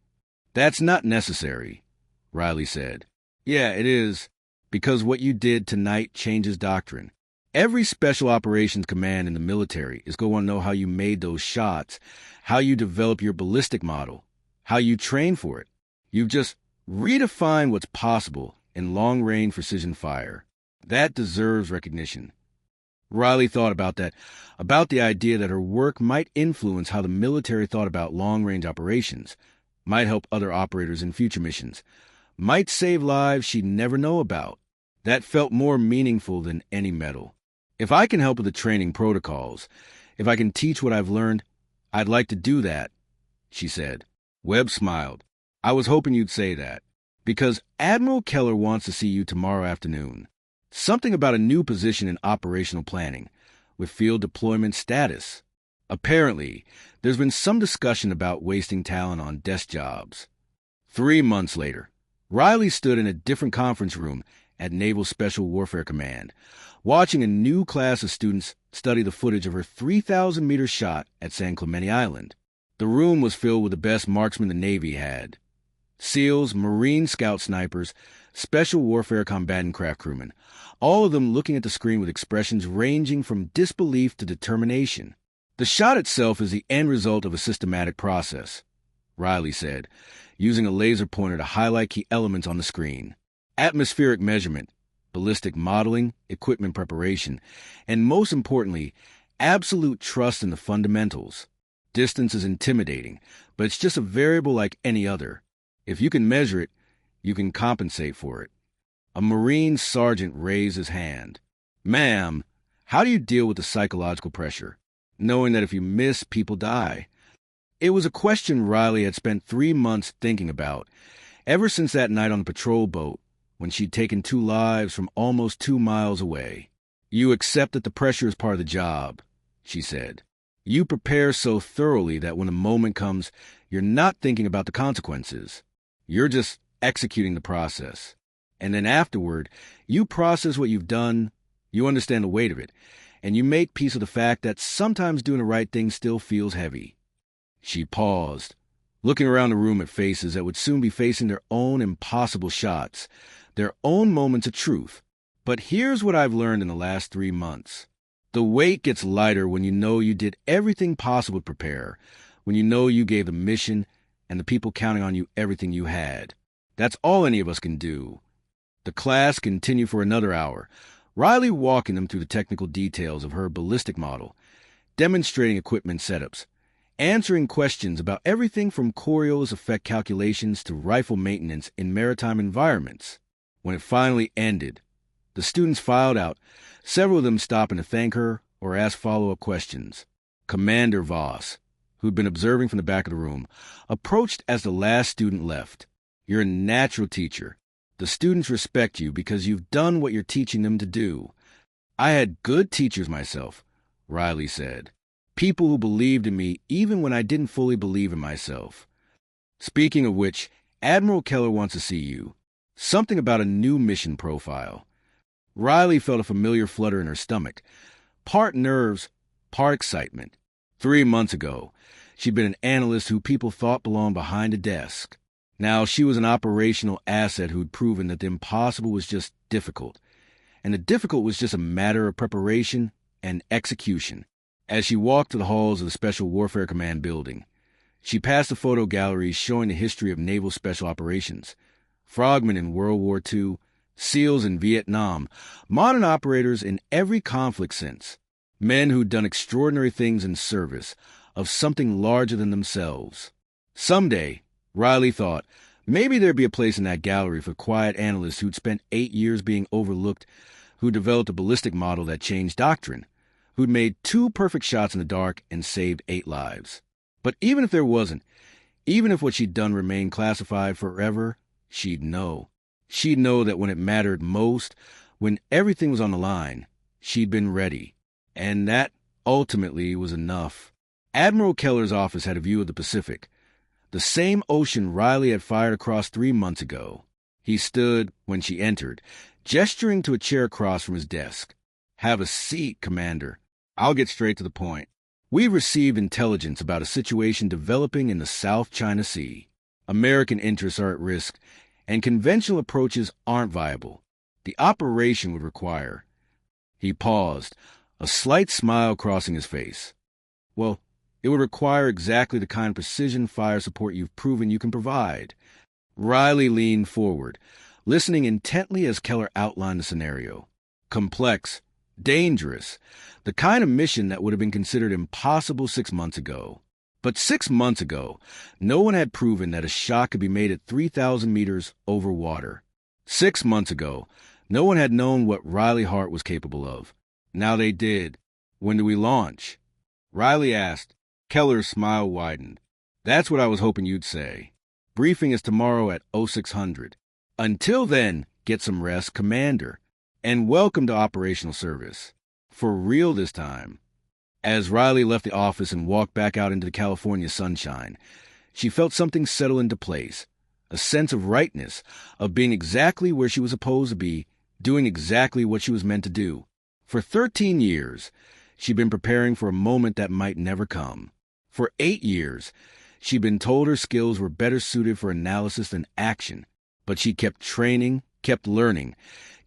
"That's not necessary," Riley said. "Yeah, it is, because what you did tonight changes doctrine. Every Special Operations Command in the military is going to know how you made those shots, how you develop your ballistic model, how you train for it. You've just redefined what's possible in long-range precision fire. That deserves recognition." Riley thought about that, about the idea that her work might influence how the military thought about long-range operations, might help other operators in future missions, might save lives she'd never know about. That felt more meaningful than any medal. "If I can help with the training protocols, if I can teach what I've learned, I'd like to do that," she said. Webb smiled. "I was hoping you'd say that, because Admiral Keller wants to see you tomorrow afternoon. Something about a new position in operational planning, with field deployment status. Apparently, there's been some discussion about wasting talent on desk jobs." 3 months later, Riley stood in a different conference room at Naval Special Warfare Command, watching a new class of students study the footage of her 3,000-meter shot at San Clemente Island. The room was filled with the best marksmen the Navy had. SEALs, Marine scout snipers, Special Warfare combatant craft crewmen, all of them looking at the screen with expressions ranging from disbelief to determination. "The shot itself is the end result of a systematic process," Riley said, using a laser pointer to highlight key elements on the screen. "Atmospheric measurement, ballistic modeling, equipment preparation, and most importantly, absolute trust in the fundamentals. Distance is intimidating, but it's just a variable like any other. If you can measure it, you can compensate for it." A Marine sergeant raised his hand. "Ma'am, how do you deal with the psychological pressure, knowing that if you miss, people die?" It was a question Riley had spent 3 months thinking about, ever since that night on the patrol boat, when she'd taken 2 lives from almost 2 miles away. "You accept that the pressure is part of the job," she said. "You prepare so thoroughly that when the moment comes, you're not thinking about the consequences. You're just executing the process. And then afterward, you process what you've done, You understand the weight of it, and you make peace with the fact that sometimes doing the right thing still feels heavy. She paused, looking around the room at faces that would soon be facing their own impossible shots, their own moments of truth. But here's what I've learned in the last 3 months. The weight gets lighter when you know you did everything possible to prepare, when you know you gave the mission and the people counting on you everything you had. That's all any of us can do. The class continued for another hour, Riley walking them through the technical details of her ballistic model, demonstrating equipment setups, answering questions about everything from Coriolis effect calculations to rifle maintenance in maritime environments. When it finally ended, the students filed out, several of them stopping to thank her or ask follow-up questions. Commander Voss, who'd been observing from the back of the room, approached as the last student left. You're a natural teacher. The students respect you because you've done what you're teaching them to do. I had good teachers myself, Riley said. People who believed in me even when I didn't fully believe in myself. Speaking of which, Admiral Keller wants to see you. Something about a new mission profile. Riley felt a familiar flutter in her stomach. Part nerves, part excitement. 3 months ago, she'd been an analyst who people thought belonged behind a desk. Now she was an operational asset who'd proven that the impossible was just difficult, and the difficult was just a matter of preparation and execution. As she walked to the halls of the Special Warfare Command building, she passed the photo galleries showing the history of naval special operations, frogmen in World War II, SEALs in Vietnam, modern operators in every conflict since, men who'd done extraordinary things in service of something larger than themselves. Someday, Riley thought, maybe there'd be a place in that gallery for quiet analysts who'd spent 8 years being overlooked, who developed a ballistic model that changed doctrine, who'd made 2 perfect shots in the dark and saved 8 lives. But even if there wasn't, even if what she'd done remained classified forever, she'd know. She'd know that when it mattered most, when everything was on the line, she'd been ready. And that, ultimately, was enough. Admiral Keller's office had a view of the Pacific, the same ocean Riley had fired across 3 months ago. He stood, when she entered, gesturing to a chair across from his desk. Have a seat, Commander. I'll get straight to the point. We've received intelligence about a situation developing in the South China Sea. American interests are at risk, and conventional approaches aren't viable. The operation would require... He paused, a slight smile crossing his face. Well, it would require exactly the kind of precision fire support you've proven you can provide. Riley leaned forward, listening intently as Keller outlined the scenario. Complex, dangerous, the kind of mission that would have been considered impossible 6 months ago. But 6 months ago, no one had proven that a shot could be made at 3,000 meters over water. 6 months ago, no one had known what Riley Hart was capable of. Now they did. When do we launch? Riley asked. Keller's smile widened. That's what I was hoping you'd say. Briefing is tomorrow at 0600. Until then, get some rest, Commander. And welcome to operational service. For real this time. As Riley left the office and walked back out into the California sunshine, she felt something settle into place. A sense of rightness, of being exactly where she was supposed to be, doing exactly what she was meant to do. For 13 years, she'd been preparing for a moment that might never come. For 8 years, she'd been told her skills were better suited for analysis than action, but she kept training, kept learning,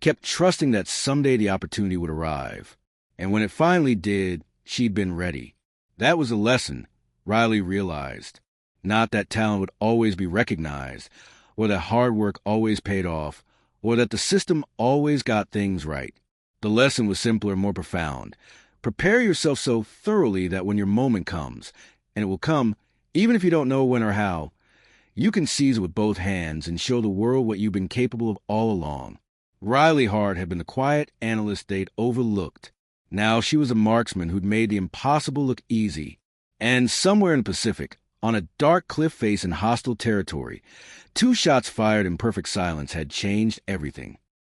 kept trusting that someday the opportunity would arrive. And when it finally did, she'd been ready. That was a lesson, Riley realized. Not that talent would always be recognized, or that hard work always paid off, or that the system always got things right. The lesson was simpler and more profound. Prepare yourself so thoroughly that when your moment comes, and it will come even if you don't know when or how, you can seize it with both hands and show the world what you've been capable of all along. Riley Hart had been the quiet analyst they'd overlooked. Now she was a marksman who'd made the impossible look easy. And somewhere in the Pacific, on a dark cliff face in hostile territory, 2 shots fired in perfect silence had changed everything.